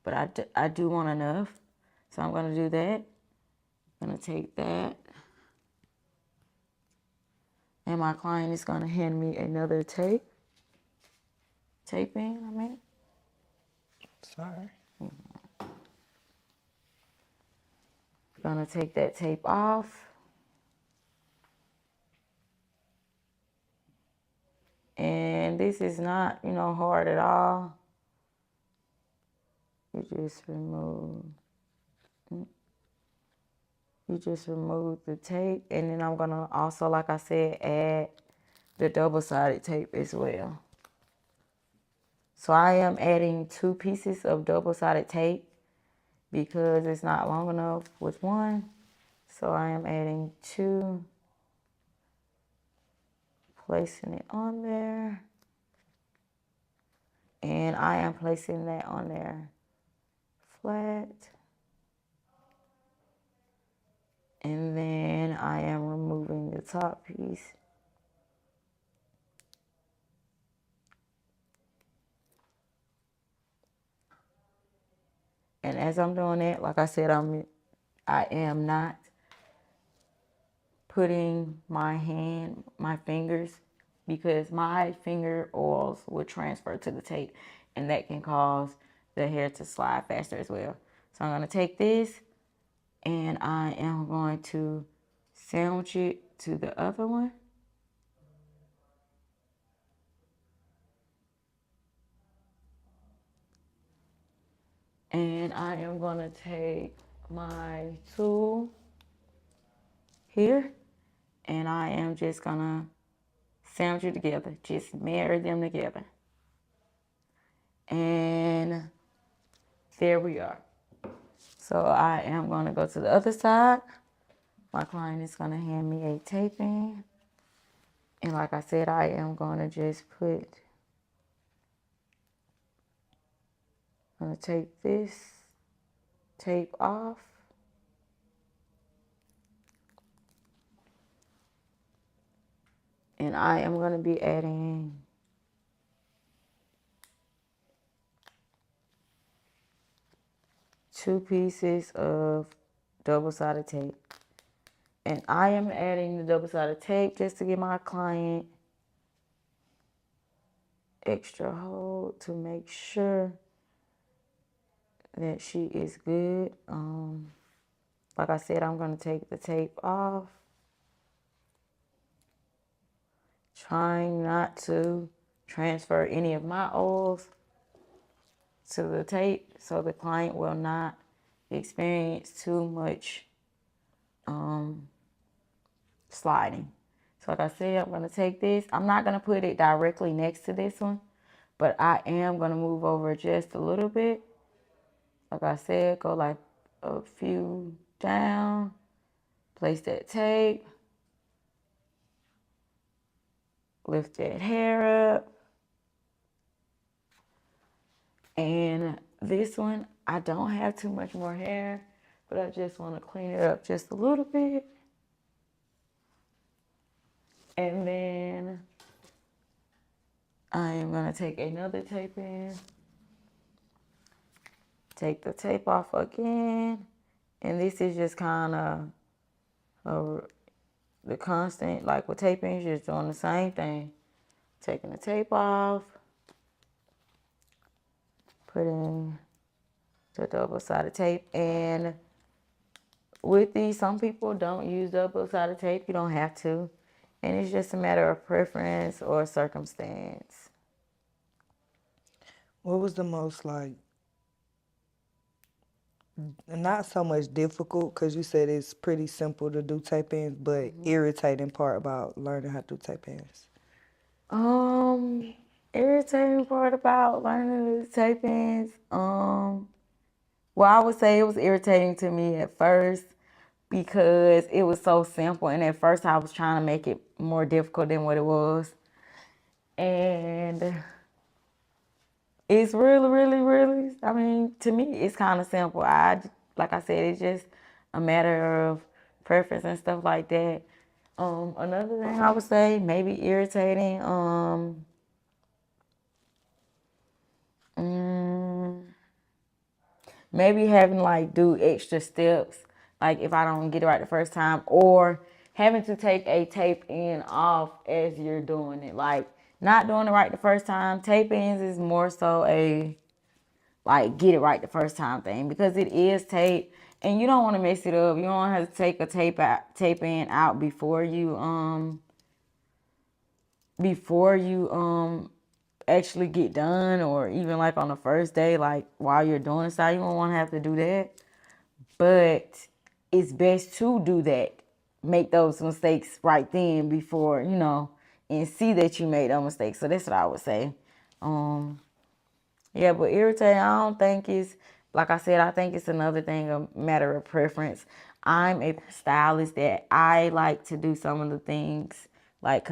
but I do want enough. So I'm going to do that. I'm going to take that. And my client is going to hand me another taping, I mean. Sorry. Gonna take that tape off. And this is not, hard at all. You just remove the tape, and then I'm gonna also, like I said, add the double-sided tape as well. So I am adding 2 pieces of double-sided tape because it's not long enough with one. So I am adding 2, placing it on there, and I am placing that on there flat. And then I am removing the top piece. And as I'm doing that, like I said, I am not putting my fingers, because my finger oils will transfer to the tape, and that can cause the hair to slide faster as well. So I'm going to take this and I am going to sandwich it to the other one. And I am going to take my tool here, and I am just going to sandwich it together. Just marry them together. And there we are. So I am going to go to the other side. My client is going to hand me a taping. And like I said, I am going to just I'm going to take this tape off. And I am going to be adding 2 pieces of double-sided tape. And I am adding the double-sided tape just to give my client extra hold to make sure that she is good. Like I said, I'm going to take the tape off. Trying not to transfer any of my oils to the tape so the client will not experience too much sliding. So like I said, I'm going to take this. I'm not going to put it directly next to this one, but I am going to move over just a little bit. Like I said, go like a few down, place that tape, lift that hair up. And this one, I don't have too much more hair, but I just want to clean it up just a little bit. And then I am going to take another tape in, take the tape off again. And this is just kind of the constant, like with taping, just doing the same thing. Taking the tape off, putting the double-sided tape. And with these, some people don't use double-sided tape. You don't have to. And it's just a matter of preference or circumstance. What was the most not so much difficult, because you said it's pretty simple to do tape-ins, but irritating part about learning how to do tape-ins? Irritating part about learning the tape-ins, well, I would say it was irritating to me at first because it was so simple, and at first I was trying to make it more difficult than what it was. And it's really, really, really, I mean, to me, it's kind of simple. Like I said, it's just a matter of preference and stuff like that. Another thing I would say, maybe irritating, maybe having like do extra steps, like if I don't get it right the first time, or having to take a tape in off as you're doing it. Like not doing it right the first time. Tape ins is more so a like get it right the first time thing because it is tape and you don't want to mess it up. You don't have to take a tape in out before you actually get done, or even like on the first day, like while you're doing it. You don't want to have to do that. But it's best to do that. Make those mistakes right then before, and see that you made those mistakes. So that's what I would say. Yeah, but irritating, I don't think it's, like I said, I think it's another thing, a matter of preference. I'm a stylist that I like to do some of the things, like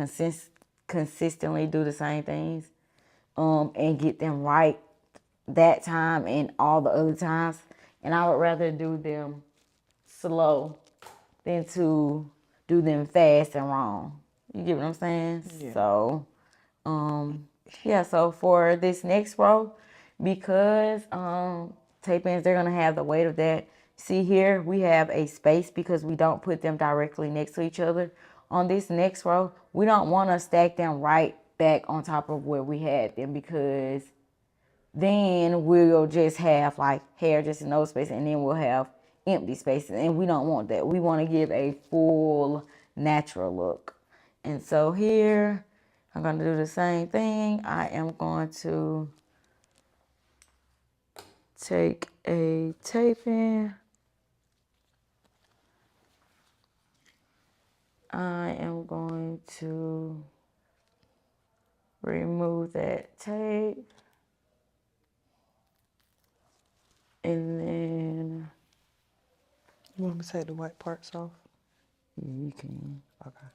consistently do the same things, and get them right that time and all the other times. And I would rather do them slow than to do them fast and wrong. You get what I'm saying? Yeah. So, yeah, so for this next row, because tape ins, they're gonna have the weight of that. See here, we have a space because we don't put them directly next to each other. On this next row, we don't want to stack them right back on top of where we had them, because then we'll just have like hair just in those spaces, and then we'll have empty spaces, and we don't want that. We want to give a full natural look. And so here I'm going to do the same thing. I am going to take a tape in. I am going to remove that tape. And then You want me to take the white parts off? you can. Okay.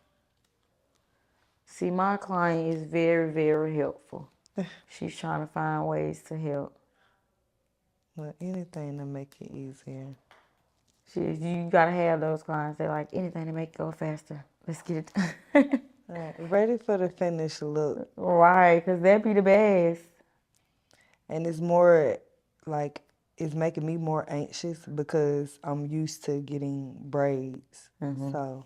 See, my client is very, very helpful. She's trying to find ways to help. Well, anything to make it easier. You gotta have those clients. They like anything to make it go faster. Let's get it done. All right, ready for the finished look. Right, because that'd be the best. And it's more like, it's making me more anxious because I'm used to getting braids. So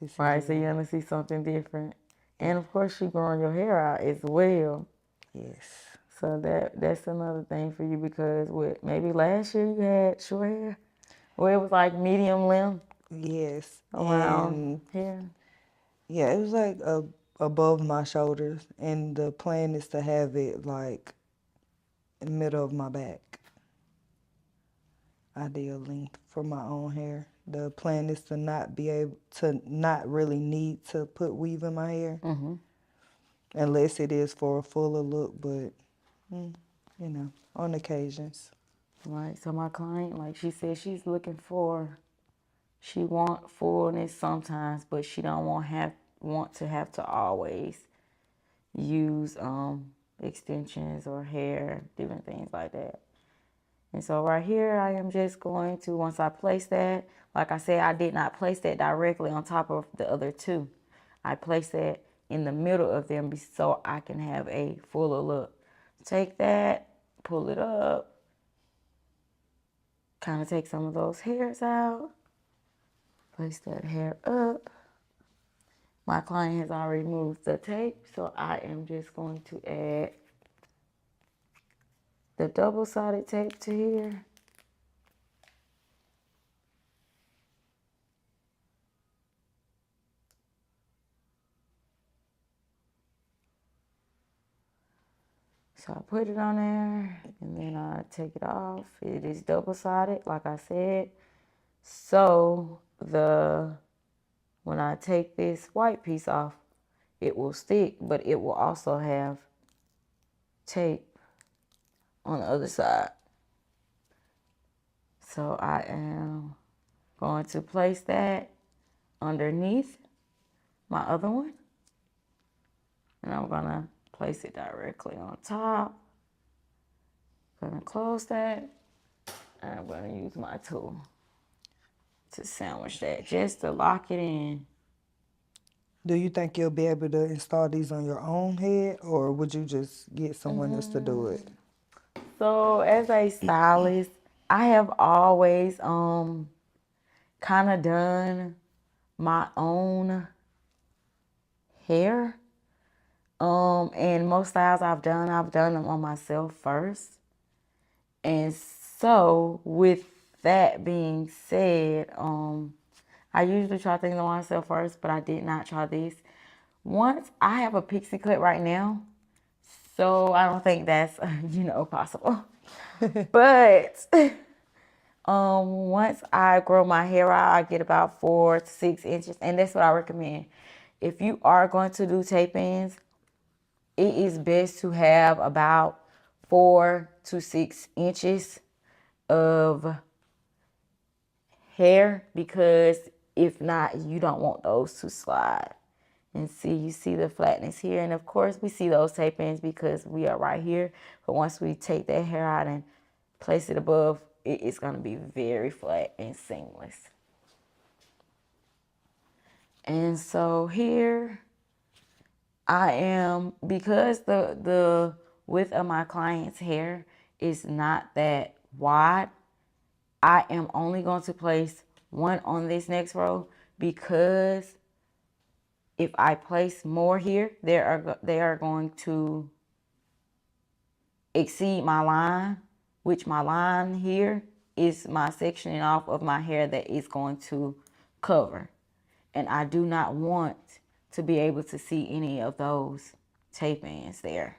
this is Right, so you're gonna see something different. And of course, you growing your hair out as well. yes. So that's another thing for you, because maybe last year you had short hair, or it was like medium length Yes. around And here. yeah, it was like above my shoulders. And the plan is to have it like in the middle of my back. Ideal length for my own hair. The plan is to not really need to put weave in my hair. Unless it is for a fuller look, but on occasions. Right, so my client, like she said, she want fullness sometimes, but she don't want to have to always use extensions or hair, different things like that. And so right here, I am just going to, once I place that, like I said, I did not place that directly on top of the other two. I placed that in the middle of them so I can have a fuller look. Take that, pull it up, kind of take some of those hairs out, place that hair up. My client has already moved the tape, so I am just going to add the double-sided tape to here. So I put it on there, and then I take it off. It is double-sided, like I said. So when I take this white piece off, it will stick, but it will also have tape on the other side. So I am going to place that underneath my other one. And I'm gonna place it directly on top. Gonna close that. And I'm gonna use my tool to sandwich that, just to lock it in. Do you think you'll be able to install these on your own head, or would you just get someone else to do it? So as a stylist, I have always kind of done my own hair. And most styles I've done them on myself first. And so with that being said, I usually try things on myself first, but I did not try this. Once I have a pixie cut right now, so I don't think that's possible. But once I grow my hair out, I get about 4 to 6 inches, and that's what I recommend. If you are going to do tape-ins, it is best to have about 4 to 6 inches of hair, because if not, you don't want those to slide. And see, you see the flatness here, and of course we see those tape-ins because we are right here. But once we take that hair out and place it above, it is going to be very flat and seamless. And so here I am, because the width of my client's hair is not that wide, I am only going to place one on this next row, because if I place more here, they are going to exceed my line, which my line here is my sectioning off of my hair that is going to cover. And I do not want to be able to see any of those tape-ins there.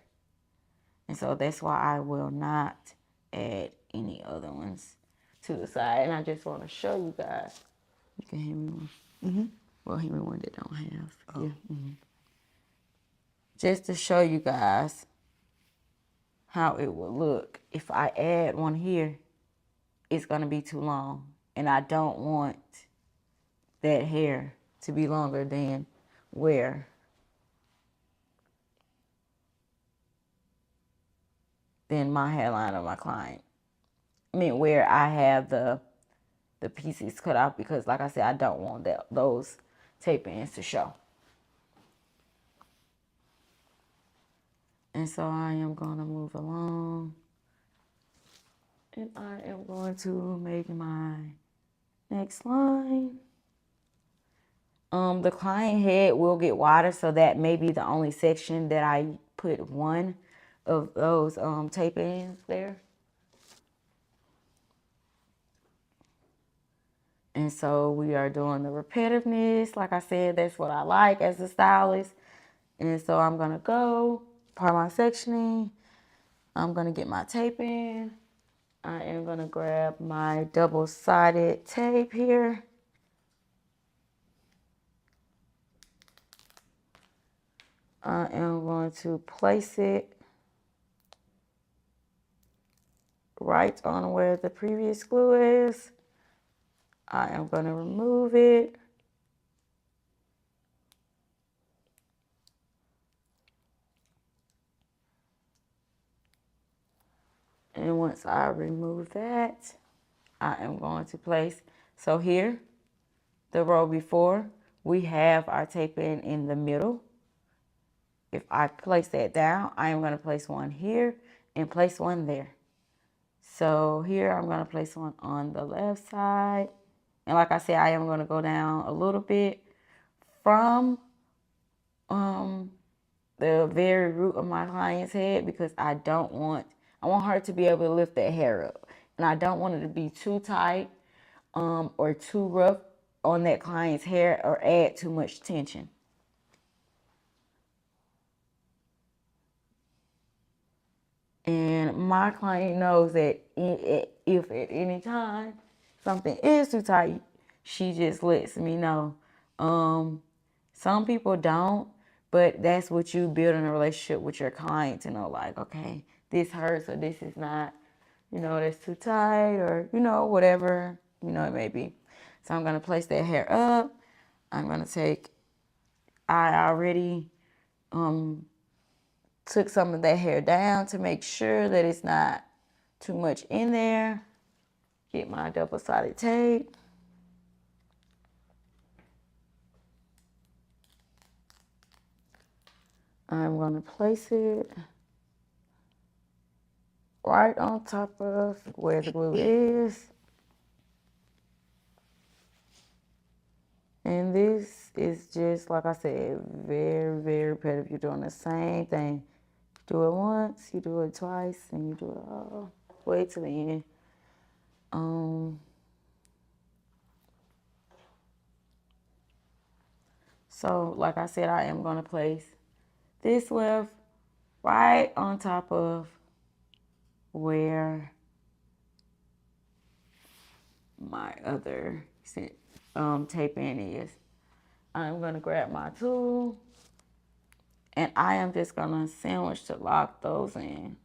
And so that's why I will not add any other ones to the side. And I just want to show you guys. You can hear me one. Mm-hmm. Well, hear me one that don't have. Oh. Yeah. Mm-hmm. Just to show you guys how it will look. If I add one here, it's going to be too long. And I don't want that hair to be longer than where my hairline of my client. I mean, where I have the pieces cut off, because like I said, I don't want those tape-ins to show. And so I am going to move along. And I am going to make my next line. The client head will get wider, so that may be the only section that I put one of those tape-ins there. And so we are doing the repetitiveness. Like I said, that's what I like as a stylist. And so I'm going to go, part my sectioning. I'm going to get my tape in. I am going to grab my double-sided tape here. I am going to place it right on where the previous glue is. I am going to remove it. And once I remove that, I am going to place, so here, the row before, we have our tape in the middle. If I place that down, I am going to place one here and place one there. So here I'm going to place one on the left side. And like I said, I am going to go down a little bit from the very root of my client's head, because I want her to be able to lift that hair up. And I don't want it to be too tight or too rough on that client's hair or add too much tension. And my client knows that if at any time something is too tight, she just lets me know. Some people don't, but that's what you build in a relationship with your client, to know, like, okay, this hurts, or this is not, that's too tight, or, whatever, it may be. So I'm going to place that hair up. I'm going to take, I already took some of that hair down to make sure that it's not too much in there. Get my double-sided tape. I'm going to place it right on top of where the glue is. And this is just, like I said, very, very repetitive. You're doing the same thing. Do it once, you do it twice, and you do it all the way to the end. So, like I said, I am going to place this weft right on top of where my other tape in is. I'm going to grab my tool, and I am just going to sandwich to lock those in.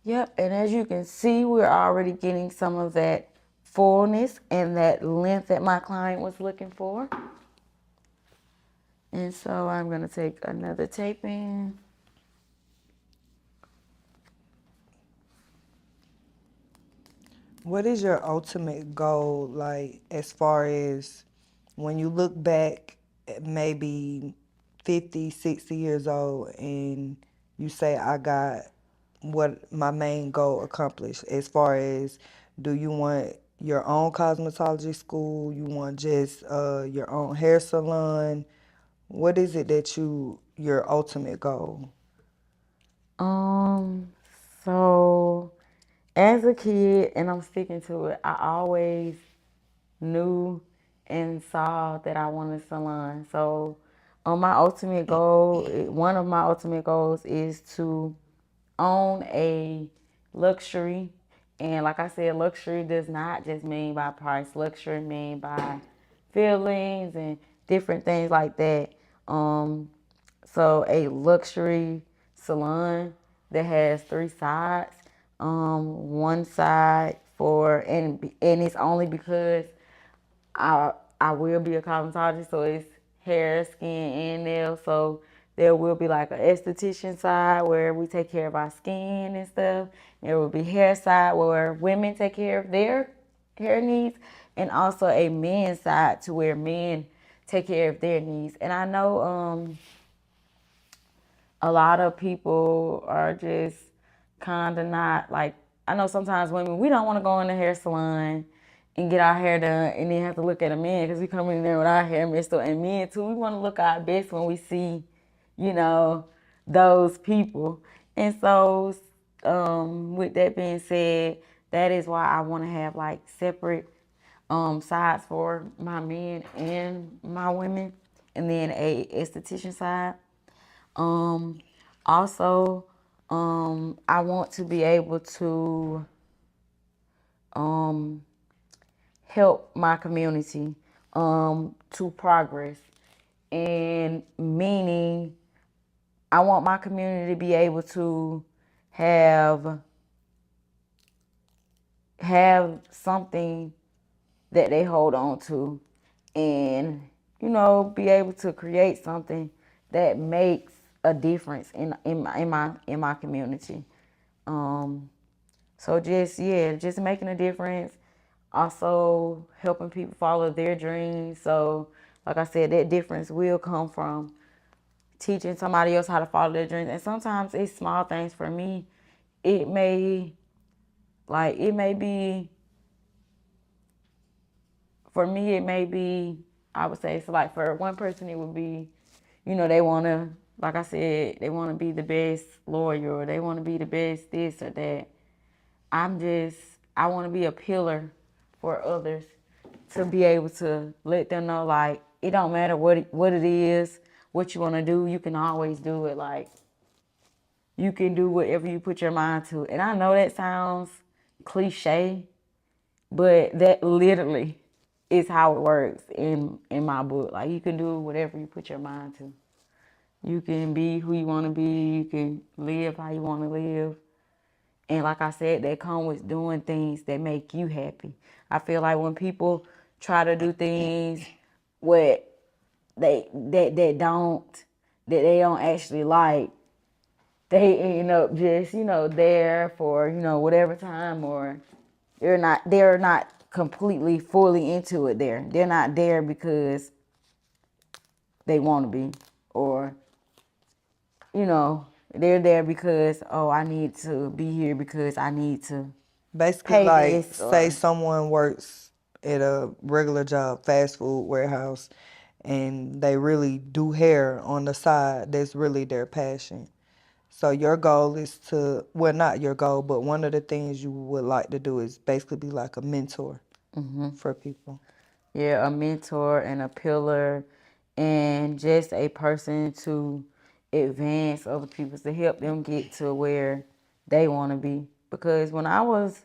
Yep, and as you can see, we're already getting some of that fullness and that length that my client was looking for. And so I'm going to take another tape in. What is your ultimate goal, like, as far as when you look back at maybe 50, 60 years old and you say, I got what my main goal accomplished, as far as, do you want your own cosmetology school? You want just your own hair salon? What is it that your ultimate goal? Um, so as a kid, and I'm sticking to it, I always knew and saw that I wanted a salon. So my ultimate goal, one of my ultimate goals is to own a luxury. And like I said, luxury does not just mean by price. Luxury mean by feelings and different things like that. So a luxury salon that has three sides. One side for and it's only because I will be a cosmetologist, so it's hair, skin, and nails. So there will be like an esthetician side where we take care of our skin and stuff. There will be hair side where women take care of their hair needs, and also a men's side to where men take care of their needs. And I know a lot of people are just kind of not like, I know sometimes women, we don't want to go in the hair salon and get our hair done and then have to look at a man because we come in there with our hair messed up. And men too, we want to look our best when we see, you know, those people. And so with that being said, that is why I want to have like separate sides for my men and my women, and then a esthetician side. Um, Also, I want to be able to um, help my community to progress. And meaning, I want my community to be able to have something that they hold on to, and be able to create something that makes a difference in my community. So just making a difference, also helping people follow their dreams. So like I said, that difference will come from teaching somebody else how to follow their dreams. And sometimes it's small things. For me, it may be, I would say, so like for one person, it would be, they want to, like I said, they want to be the best lawyer, or they want to be the best this or that. I want to be a pillar for others, to be able to let them know, like, it don't matter what it is, what you want to do, you can always do it. Like, you can do whatever you put your mind to. And I know that sounds cliche, but that literally is how it works in my book. Like, you can do whatever you put your mind to. You can be who you want to be. You can live how you want to live. And like I said, that come with doing things that make you happy. I feel like when people try to do things what that they don't actually like, they end up just, there for, whatever time, or they're not completely fully into it there. They're not there because they want to be, or you know, they're there because, oh, I need to be here because I need to Basically, pay like, this say or, someone works at a regular job, fast food warehouse, and they really do hair on the side. That's really their passion. So your goal is to, well, not your goal, but one of the things you would like to do is basically be like a mentor for people. yeah, a mentor and a pillar and just a person to advance other people to help them get to where they want to be. Because when I was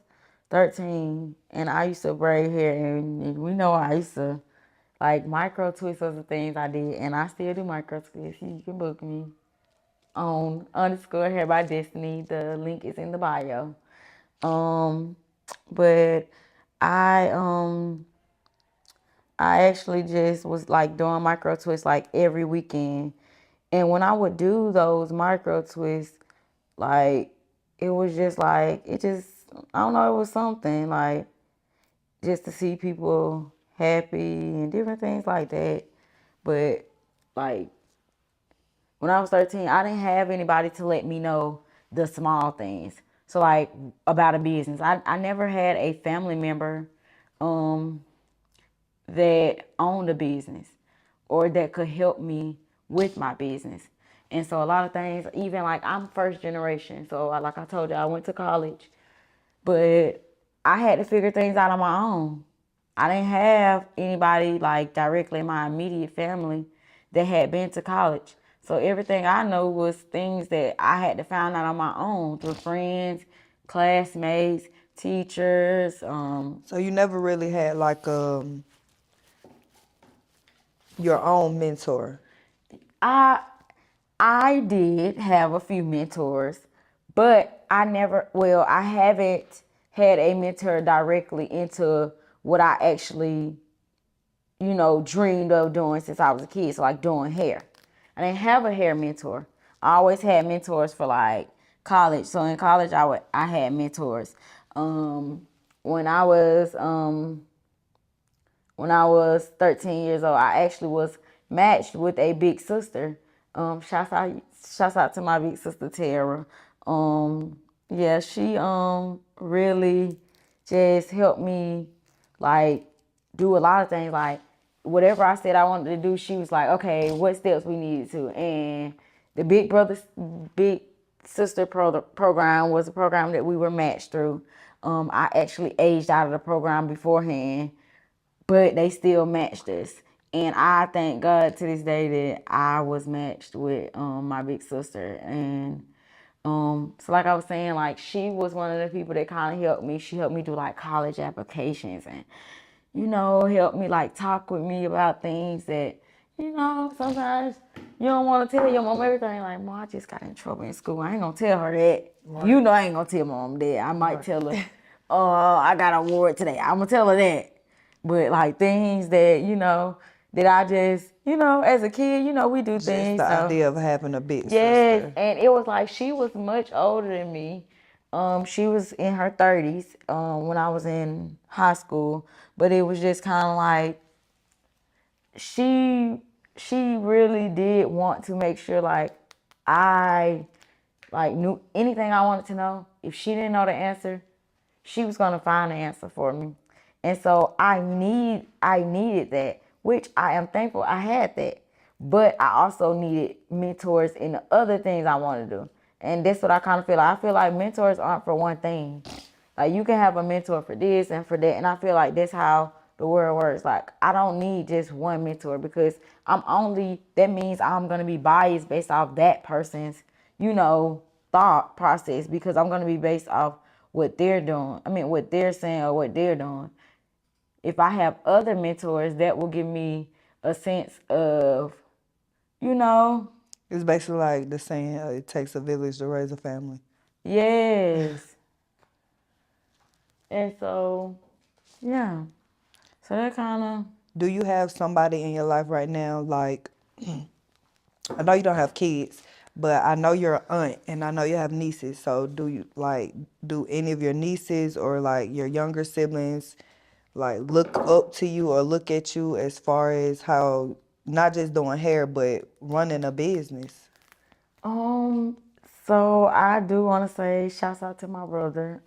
13 and I used to braid hair, and we know I used to like micro twists was the things I did, and I still do micro twists. You can book me on underscore hair by Destiny. The link is in the bio. Um, but I I actually just was like doing micro twists like every weekend. And when I would do those micro twists, like it was just like, it just, I don't know, it was something like just to see people happy and different things like that. But like when I was 13, I didn't have anybody to let me know the small things. So like about a business, I never had a family member um, that owned a business or that could help me with my business. And so a lot of things, even like I'm first generation. So like I told you, I went to college, but I had to figure things out on my own. I didn't have anybody like directly in my immediate family that had been to college. So everything I know was things that I had to find out on my own through friends, classmates, teachers. So you never really had like your own mentor. I I did have a few mentors, but I never, well, I haven't had a mentor directly into what I actually, dreamed of doing since I was a kid. So like doing hair. I didn't have a hair mentor. I always had mentors for like college. So in college I had mentors. When I was when I was 13 years old, I actually was matched with a big sister. Shouts out to my big sister Tara. Yeah, she really just helped me like do a lot of things. Like whatever I said I wanted to do, she was like, okay, what steps we needed to. And the big sister program was a program that we were matched through. I actually aged out of the program beforehand, but they still matched us. And I thank God to this day that I was matched with my big sister. And so like I was saying, like she was one of the people that kind of helped me. She helped me do like college applications and help me like talk with me about things that sometimes you don't want to tell your mom everything. Like, Mom, I just got in trouble in school. I ain't gonna tell her that. Right. I ain't gonna tell mom that. I might tell her, I got an award today. I'm gonna tell her that. But like things that that I just as a kid, we do Just things. the So idea of having a big yes, sister. and it was like she was much older than me. She was in her 30s when I was in high school, but it was just kind of like she she really did want to make sure like I like knew anything I wanted to know. If she didn't know the answer, she was gonna find the answer for me. And so I needed that, which I am thankful I had that. But I also needed mentors in the other things I want to do. And that's what I kind of feel like. I feel like mentors aren't for one thing. Like you can have a mentor for this and for that. And I feel like that's how the world works. Like I don't need just one mentor because that means I'm gonna be biased based off that person's, thought process because I'm gonna be based off what they're doing. I mean what they're saying or what they're doing. If I have other mentors, that will give me a sense of, you know, It's basically like the saying, it takes a village to raise a family. yes. And so, yeah. So that kind of. Do you have somebody in your life right now, like, I know you don't have kids, but I know you're an aunt and I know you have nieces. So do you, like, do any of your nieces or, like, your younger siblings, like, look up to you or look at you as far as how, not just doing hair, but running a business? Um, so I do want to say shouts out to my brother.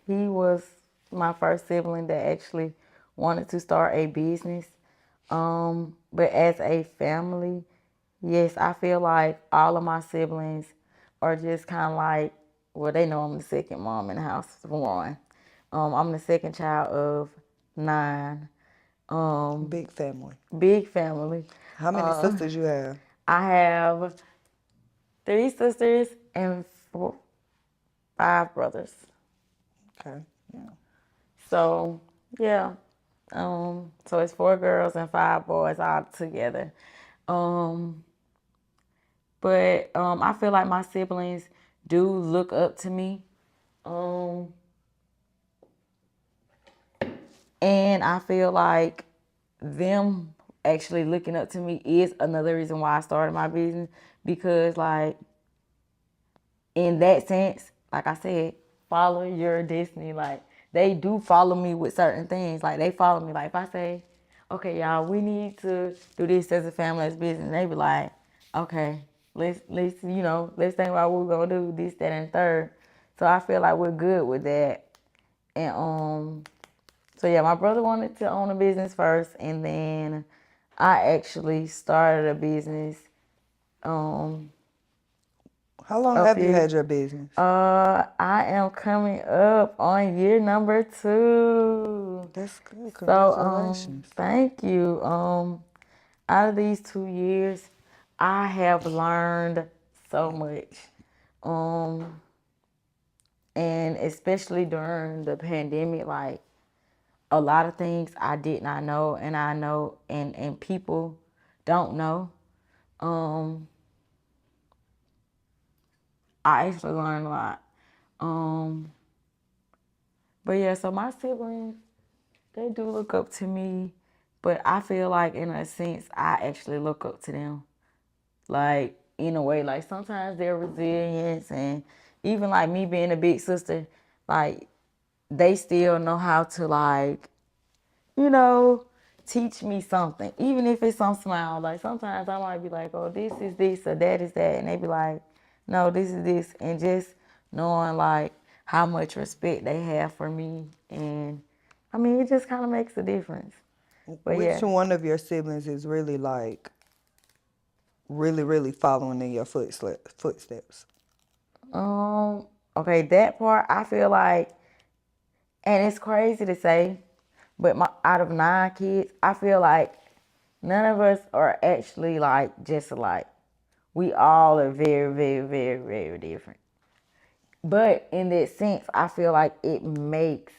He was my first sibling that actually wanted to start a business. But as a family, yes, I feel like all of my siblings are just kind of like, well, they know I'm the second mom in the house, for one. I'm the second child of 9. Um, Big family. big family. How many Uh, sisters you have? I have 3 sisters and 5 brothers. Okay. Yeah. So yeah, so it's 4 girls and 5 boys all together. Um, but I feel like my siblings do look up to me. Um, and I feel like them actually looking up to me is another reason why I started my business because like in that sense, like I said, follow your destiny. Like they do follow me with certain things. Like they follow me. Like if I say, okay, y'all, we need to do this as a family, as business, they be like, okay, let's think about what we're gonna do, this, that, and third. So I feel like we're good with that. And so yeah, my brother wanted to own a business first, and then I actually started a business. Um, How long a have you few had your business? I am coming up on year number 2. That's good. So, Congratulations. thank you. Out of these 2 years, I have learned so much. Um, and especially during the pandemic, like a lot of things I did not know, and I know, and people don't know. Um, I actually learned a lot. Um, but yeah, so my siblings, they do look up to me, but I feel like in a sense I actually look up to them. Like in a way, like sometimes their resilience and even like me being a big sister, like they still know how to like, you know, teach me something. Even if it's some small. Like sometimes I might be like, oh, this is this or that is that, and they be like, no, this is this, and just knowing like how much respect they have for me, and I mean it just kind of makes a difference. But Which yeah, one of your siblings is really like really following in your footsteps? okay, that part I feel like, and it's crazy to say, but my out of 9 kids, I feel like none of us are actually like just alike. We all are very different. But in that sense, I feel like it makes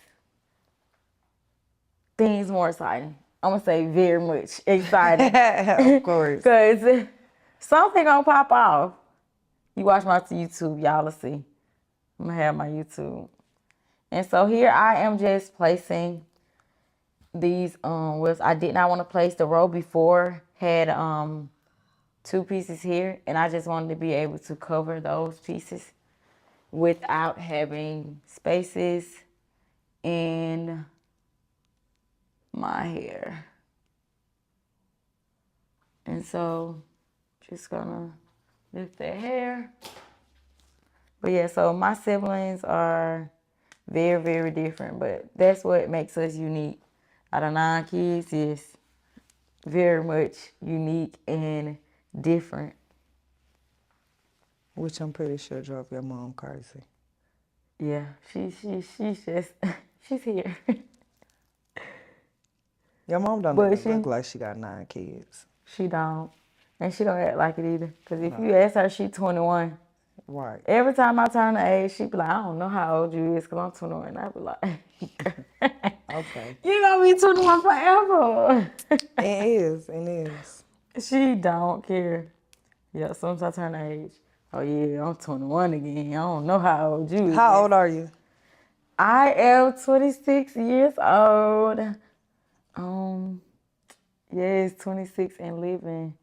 things more exciting. I'm gonna say very much exciting. Of course. Cause something gonna pop off. You watch my YouTube, y'all will see. I'm gonna have my YouTube. And so here I am just placing these was I did not want to place the row before had 2 pieces here, and I just wanted to be able to cover those pieces without having spaces in my hair. And so just gonna lift their hair. But yeah, so my siblings are very different, but that's what makes us unique. Out of 9 kids is very much unique and different. Which I'm pretty sure drove your mom crazy. Yeah, she's just she's here. Your mom don't But even look like she got 9 kids. she don't. And she don't act like it either. Cause if No. you ask her, she 21. Right. Every time I turn the age, she be like, I don't know how old you is, cause I'm 21. I be like, Okay. you gonna be 21 forever. It is. She don't care. Yeah, as soon as I turn the age, oh yeah, I'm 21 again. I don't know how old you How is. old are you? I am 26 years old. Yes, 26 and living.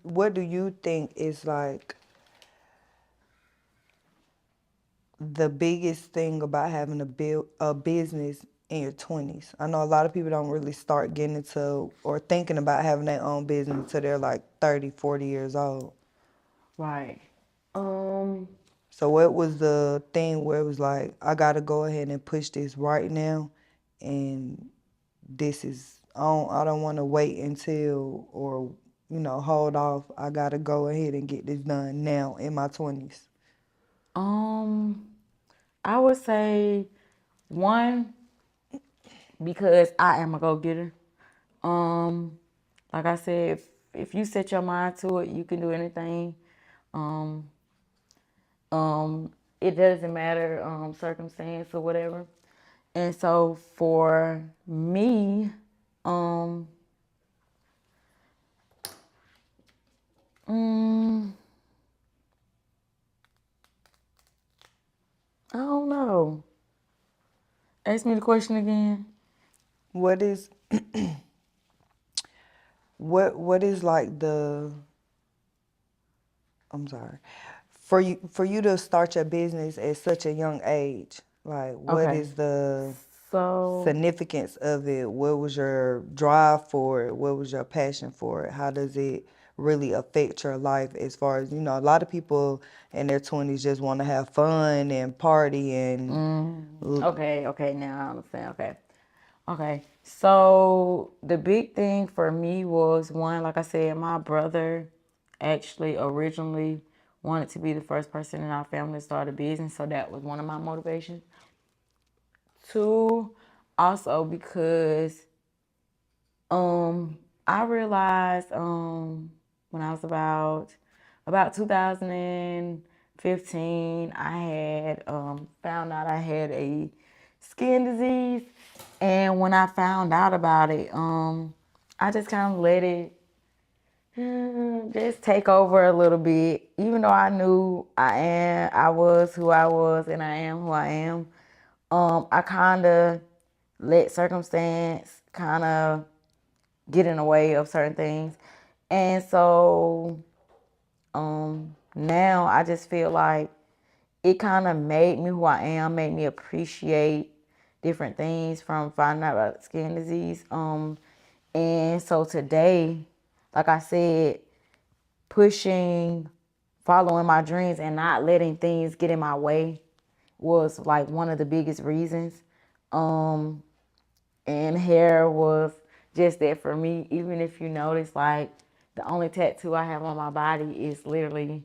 What do you think is like the biggest thing about having a business in your 20s? I know a lot of people don't really start getting into or thinking about having their own business until they're like 30, 40 years old. Right. Um, So what was the thing where it was like, I gotta go ahead and push this right now, and this is I don't want to wait until or hold off. I gotta go ahead and get this done now in my 20s. um, I would say one, because I am a go-getter. Um, like I said, if you set your mind to it, you can do anything. Um, it doesn't matter circumstance or whatever. And so for me, um, mm, I don't know. Ask me the question again. What is what is like the I'm sorry. For you to start your business at such a young age, like what Okay. is the So, significance of it? What was your drive for it? What was your passion for it? How does it really affect your life as far as, a lot of people in their 20s just want to have fun and party and okay, now I understand. Okay. So the big thing for me was one, like I said, my brother actually originally wanted to be the first person in our family to start a business. So that was one of my motivations. Two, also because I realized when I was about 2015, I had found out I had a skin disease, and when I found out about it, I just kind of let it just take over a little bit. Even though I knew I was who I was, and I am who I am. I kind of let circumstance kind of get in the way of certain things. And so now I just feel like it kind of made me who I am, made me appreciate different things from finding out about skin disease. And so today, like I said, pushing, following my dreams and not letting things get in my way was like one of the biggest reasons. Um, and hair was just that for me. Even if you notice, like the only tattoo I have on my body is literally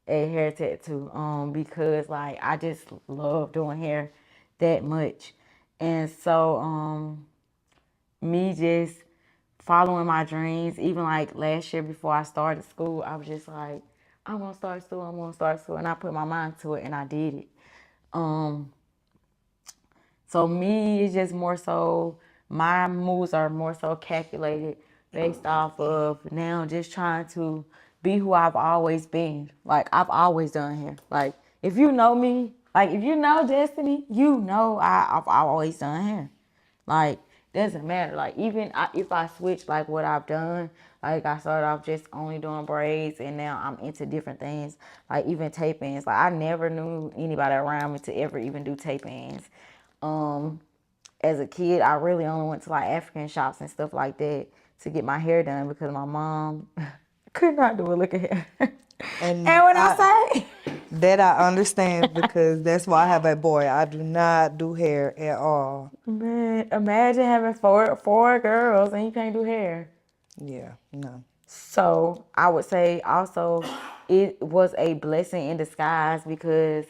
a hair tattoo. Because like I just love doing hair that much, and so me just following my dreams. Even like last year before I started school, I was just like, I'm gonna start school. I'm gonna start school, and I put my mind to it, and I did it. Um, So me, it's just more so my moves are more so calculated based off of now just trying to be who I've always been. Like I've always done hair. Like if you know me, like if you know Destiny, you know I've always done hair. Like doesn't matter. Like even if I switch like what I've done, like I started off just only doing braids and now I'm into different things. Like even tape ins. Like I never knew anybody around me to ever even do tape ins. Um, as a kid, I really only went to like African shops and stuff like that to get my hair done because my mom could not do a lick of hair. And And when I say, that I understand because that's why I have a boy. I do not do hair at all. man, imagine having four girls and you can't do hair. Yeah, no. So I would say also it was a blessing in disguise because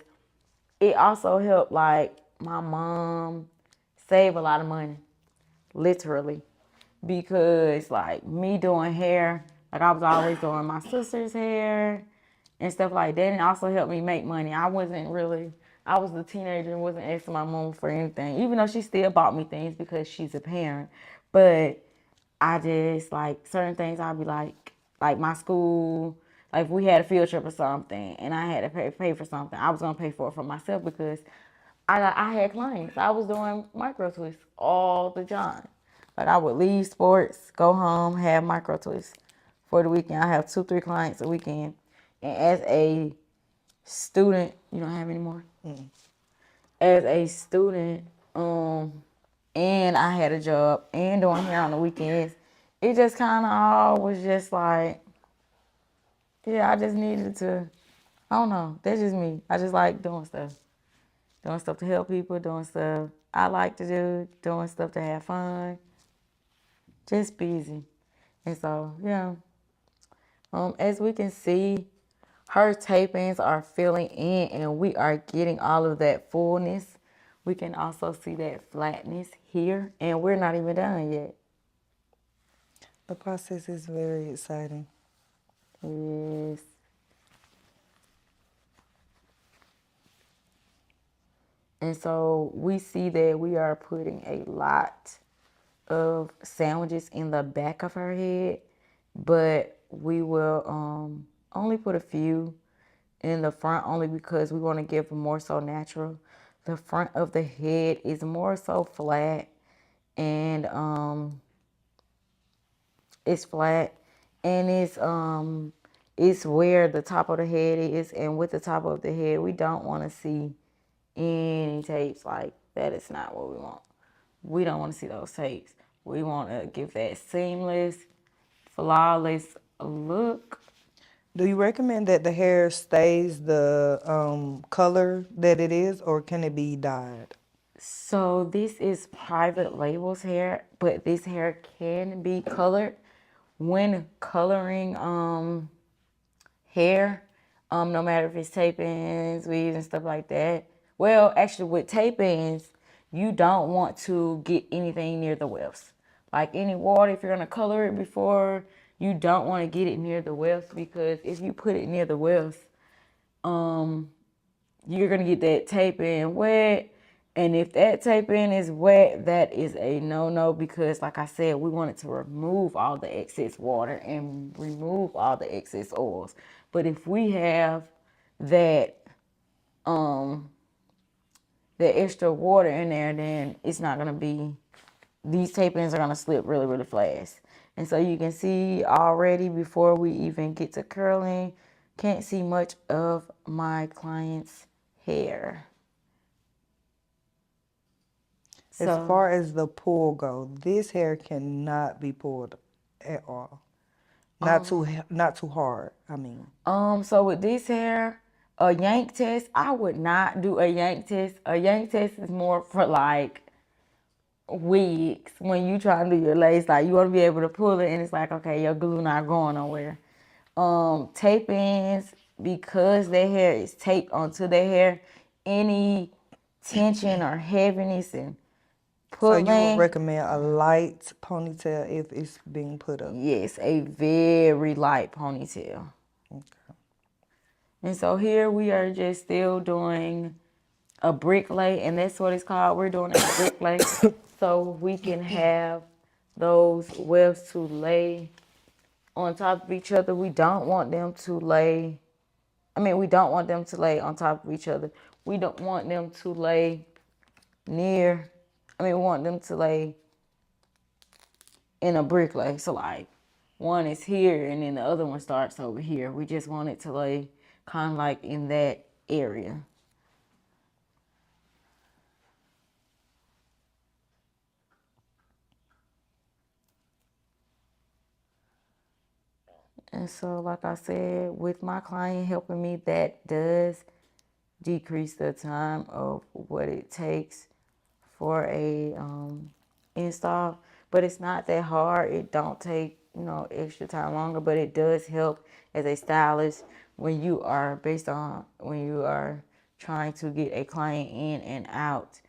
it also helped like my mom save a lot of money, literally. Because like me doing hair, like I was always doing my sister's hair and stuff like that, and it also helped me make money. I was a teenager and wasn't asking my mom for anything, even though she still bought me things because she's a parent. But I just like certain things I'd be like my school, like if we had a field trip or something and I had to pay for something, I was gonna pay for it for myself because I had clients. I was doing micro twists all the time. Like I would leave sports, go home, have micro twists for the weekend. I have 2, 3 clients a weekend. And as a student, you don't have any more. As a student, and I had a job and doing hair on the weekends, it just kind of all was just like yeah, I just needed to, I don't know, that's just me. I just like doing stuff. Doing stuff to help people, doing stuff I like to do, doing stuff to have fun, just busy. And so, yeah, as we can see, her tapings are filling in and we are getting all of that fullness. We can also see that flatness here, and we're not even done yet. The process is very exciting. Yes. And so we see that we are putting a lot of sandwiches in the back of her head, but we will only put a few in the front only because we want to give more so natural. The front of the head is more so flat and it's flat and it's where the top of the head is, and with the top of the head we don't want to see any tapes. Like that is not what we want. We don't want to see those tapes. We want to give that seamless, flawless look. Do you recommend that the hair stays the color that it is, or can it be dyed? So this is Private Label's hair, but this hair can be colored. When coloring hair, no matter if it's tape-ins, weaves, and stuff like that. Well, actually, with tape-ins, you don't want to get anything near the wefts. Like any water, if you're gonna color it before, you don't want to get it near the wefts because if you put it near the wefts, um, you're gonna get that tape in wet. And if that tape in is wet, that is a no-no because like I said, we wanted to remove all the excess water and remove all the excess oils. But if we have that um the extra water in there, then it's not gonna be, these tape ins are gonna slip really, really fast. And so you can see already before we even get to curling, can't see much of my client's hair. As So, far as the pull go, this hair cannot be pulled at all. Not too hard. I mean, so with this hair, a yank test, I would not do a yank test. A yank test is more for like wigs. When you try to do your lace, like you want to be able to pull it and it's like, okay, your glue not going nowhere. Tape ins, because their hair is taped onto their hair, any tension or heaviness and so you would pulling, recommend a light ponytail if it's being put up. yes, a very light ponytail. Okay. And so here we are just still doing a brick lay, and that's what it's called. We're doing a brick lay so we can have those wefts to lay on top of each other. We don't want them to lay, we don't want them to lay on top of each other. We don't want them to lay near, we want them to lay in a brick lay. So like one is here and then the other one starts over here. We just want it to lay kind of like in that area. And so, like I said, with my client helping me, that does decrease the time of what it takes for a install. But it's not that hard. It don't take extra time longer. But it does help as a stylist when you are trying to get a client in and out.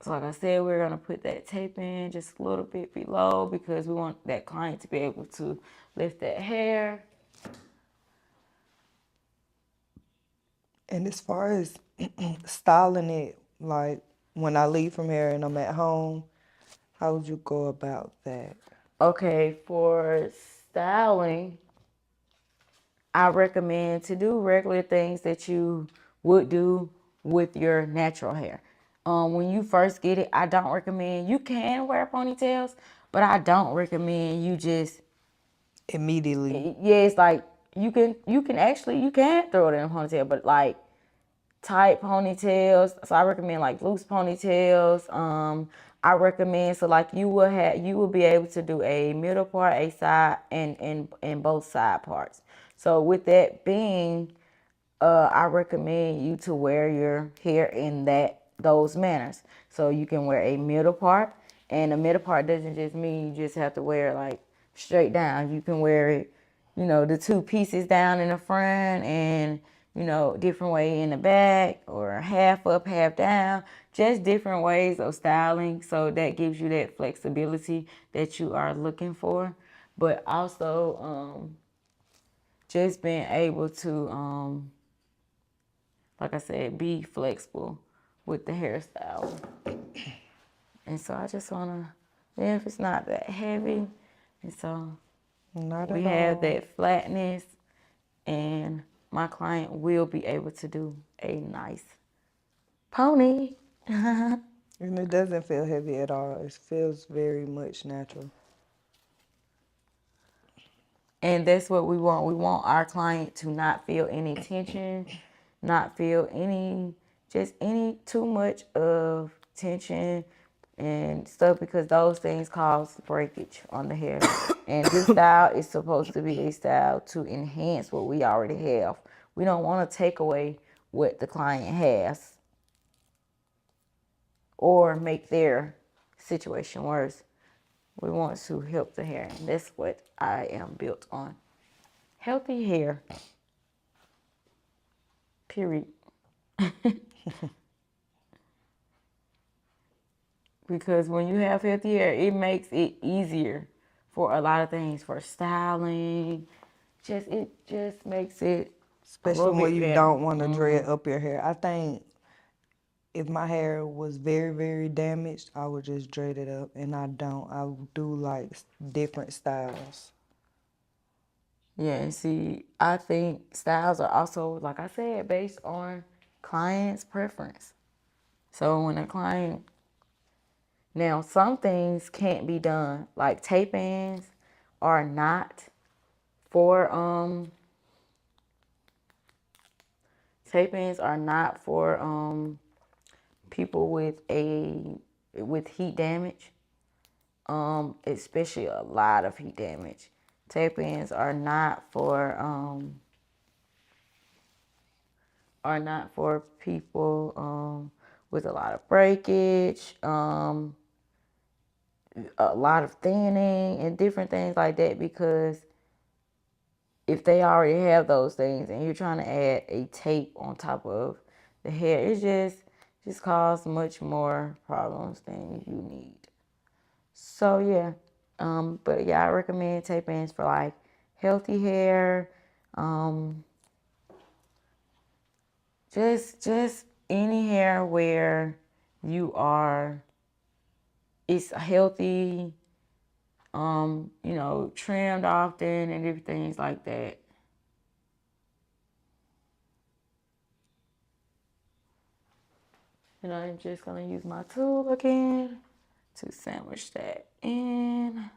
So like I said, we're going to put that tape in just a little bit below because we want that client to be able to lift that hair. And as far as styling it, like when I leave from here and I'm at home, how would you go about that? Okay, for styling, I recommend to do regular things that you would do with your natural hair. When you first get it, I don't recommend, you can wear ponytails, but I don't recommend you just, Immediately. yeah, it's like you can throw it in a ponytail, but like tight ponytails. So I recommend like loose ponytails, I recommend, so like you will be able to do a middle part, a side, and both side parts. So with that being, I recommend you to wear your hair in those manners. So you can wear a middle part, and a middle part doesn't just mean you just have to wear it like straight down. You can wear it, the two pieces down in the front, and different way in the back, or half up, half down. Just different ways of styling. So that gives you that flexibility that you are looking for, but also just being able to like I said, be flexible with the hairstyle. And so I just want to, then if it's not that heavy, and so Not we at have all. that flatness, and my client will be able to do a nice pony. And it doesn't feel heavy at all. It feels very much natural. And that's what we want. We want our client to not feel any tension, not feel any too much of tension and stuff, because those things cause breakage on the hair. And this style is supposed to be a style to enhance what we already have. We don't want to take away what the client has or make their situation worse. We want to help the hair, and that's what I am built on. Healthy hair. Period. Because when you have healthy hair, it makes it easier for a lot of things, for styling. It just makes it a little Especially when bit you better. don't want to dread up your hair. I think if my hair was very, very damaged, I would just dread it up. And I don't. I do like different styles. Yeah, and see, I think styles are also, like I said, based on client's preference. So when a client, now some things can't be done, like tape-ins are not for tape-ins are not for people with heat damage, especially a lot of heat damage. Tape-ins are not for people with a lot of breakage, a lot of thinning, and different things like that. Because if they already have those things and you're trying to add a tape on top of the hair, it just cause much more problems than you need. So yeah, but yeah, I recommend tape ins for like healthy hair, um, just any hair where you are, it's healthy, trimmed often and different things like that. And I'm just gonna use my tool again to sandwich that in.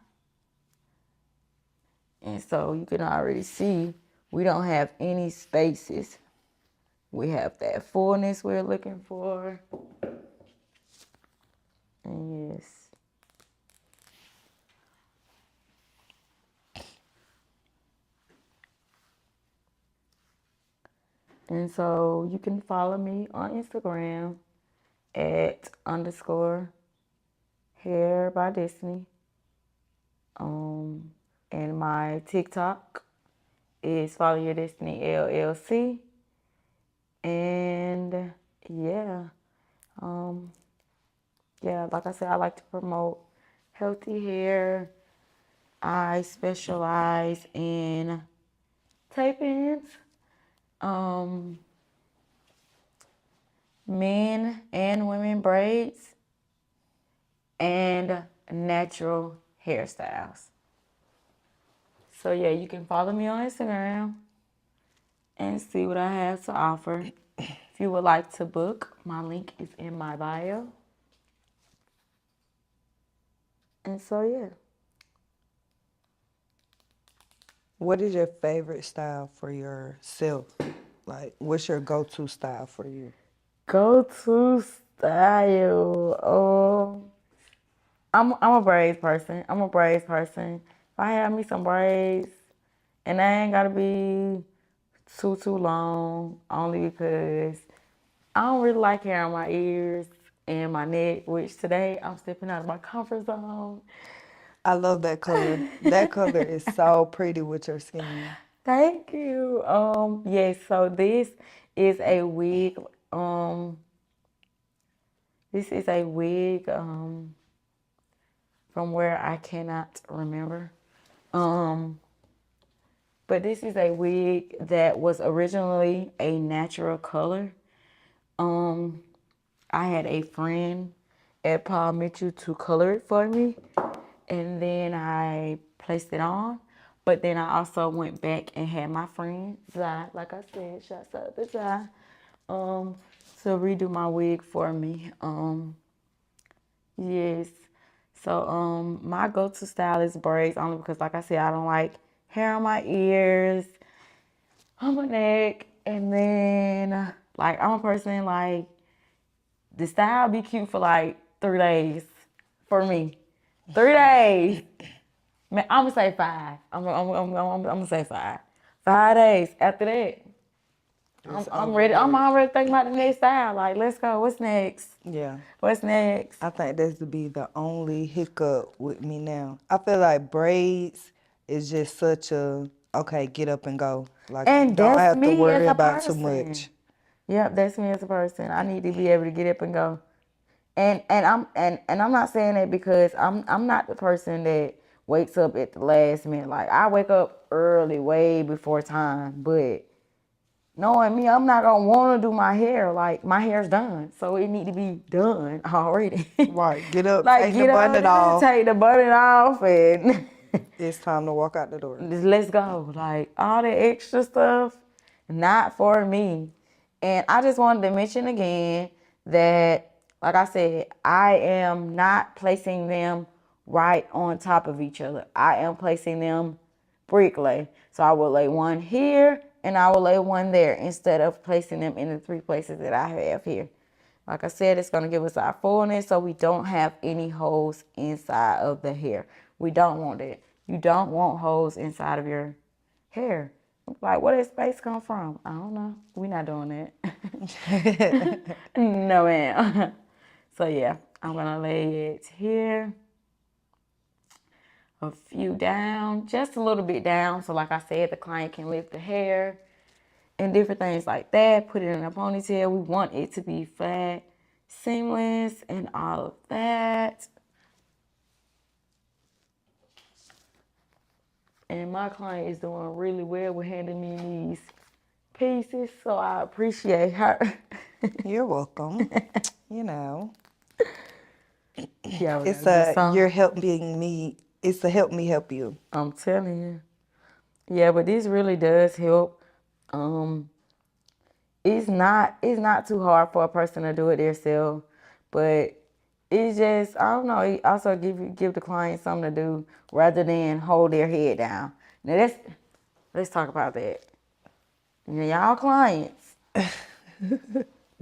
And so you can already see we don't have any spaces. We have that fullness we're looking for. And yes. And so you can follow me on Instagram at _ hair by Destiny. And my TikTok is Follow Your Destiny LLC. And yeah, um, yeah, like I said, I like to promote healthy hair. I specialize in tape-ins, um, men and women braids, and natural hairstyles. So yeah, you can follow me on Instagram and see what I have to offer. If you would like to book, my link is in my bio. And so yeah. What is your favorite style for yourself? Like, what's your go-to style for you? Go to style. I'm a braids person. I'm a braids person. If I have me some braids, and they ain't gotta be too long, only because I don't really like hair on my ears and my neck, which today I'm stepping out of my comfort zone. I love that color. That color is so pretty with your skin. Thank you. Yes, so is a wig. This is a wig from where I cannot remember. Um, but this is a wig that was originally a natural color. Um, I had a friend at Paul Mitchell to color it for me, and then I placed it on. But then I also went back and had my friend Zai, like I said, shouts out to Zai, um, to redo my wig for me. Yes. So my go-to style is braids only because like I said, I don't like hair on my ears, on my neck, and then like I'm a person like the style be cute for like 3 days for me. 3 days. Man, I'm gonna say five. I'm gonna say five. 5 days. After that, It's I'm over ready. I'm with. already thinking about the next style. Like, let's go. What's next? Yeah. What's next? I think that's to be the only hiccup with me now. I feel like braids is just such a okay, get up and go. Like And don't that's have to me as worry a about too person. much. Yep, that's me as a person. I need to be able to get up and go. And I'm not saying that because I'm not the person that wakes up at the last minute. Like I wake up early, way before time, but knowing me, I'm not gonna want to do my hair. Like my hair's done, so it need to be done already. Right. Get up, Like take the get on bonnet and off. take the button off and It's time to walk out the door. just let's go. Like all the extra stuff, not for me. And I just wanted to mention again that, like I said, I am not placing them right on top of each other. I am placing them brick lay. So I will lay one here and I will lay one there instead of placing them in the 3 places that I have here. Like I said, it's going to give us our fullness so we don't have any holes inside of the hair. We don't want that. You don't want holes inside of your hair. Like, where did space come from? I don't know. We're not doing that. No, ma'am. So, yeah, I'm going to lay it here. A few down, just a little bit down. So, like I said, the client can lift the hair and different things like that. Put it in a ponytail. We want it to be flat, seamless, and all of that. And my client is doing really well with handing me these pieces, so I appreciate her. You're welcome. You know. Yeah, we It's gotta do a something. you're helping me. It's a help me help you. I'm telling you. Yeah, but this really does help. Um, it's not too hard for a person to do it themselves, but it's just I don't know. It also give the client something to do rather than hold their head down. Now let's talk about that. Now, y'all clients,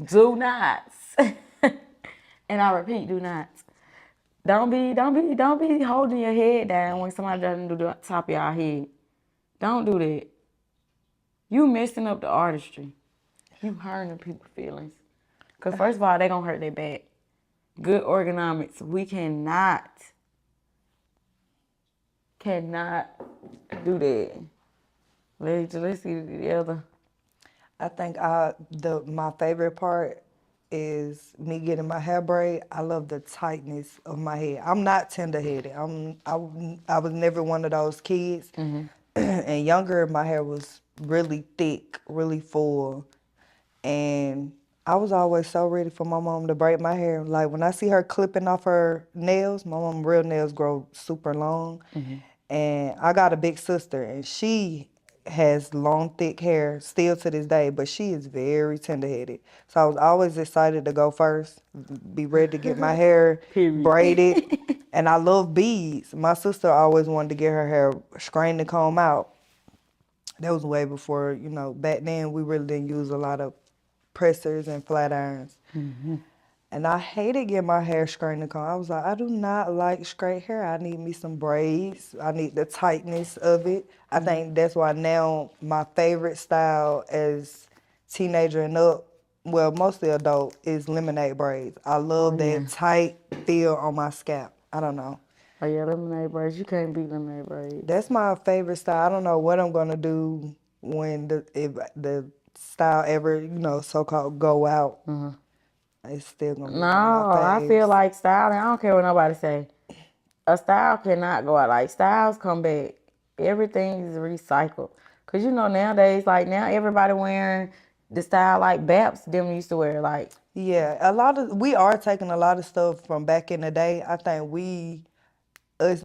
do not, and I repeat, do not. Don't be holding your head down when somebody doesn't do the top of your head. Don't do that. You messing up the artistry. You hurting people's feelings. Cause first of all, they gonna hurt their back. Good ergonomics. We cannot do that. Let's see the other. I think my favorite part is me getting my hair braid. I love the tightness of my hair. I'm not tender headed. I was never one of those kids. And younger, my hair was really thick, really full, and I was always so ready for my mom to braid my hair. Like when I see her clipping off her nails, my mom real nails grow super long, and I got a big sister, and she has long, thick hair still to this day, but she is very tender-headed. So I was always excited to go first, be ready to get my hair Period. braided. And I love beads. My sister always wanted to get her hair screened and comb out. That was way before, back then we really didn't use a lot of pressers and flat irons. And I hated getting my hair straightened and combed. I was like, I do not like straight hair. I need me some braids. I need the tightness of it. I think that's why now my favorite style as teenager and up, well, mostly adult, is lemonade braids. I Oh love yeah. that tight feel on my scalp. I don't know. Oh yeah, lemonade braids. You can't beat lemonade braids. That's my favorite style. I don't know what I'm gonna do when if the style ever, so-called go out. It's still gonna be No, one of my I feel faves. like styling. I don't care what nobody say. A style cannot go out. Like styles come back. Everything is recycled. Cause nowadays, like now everybody wearing the style like Baps them used to wear. Like Yeah, we are taking a lot of stuff from back in the day. I think us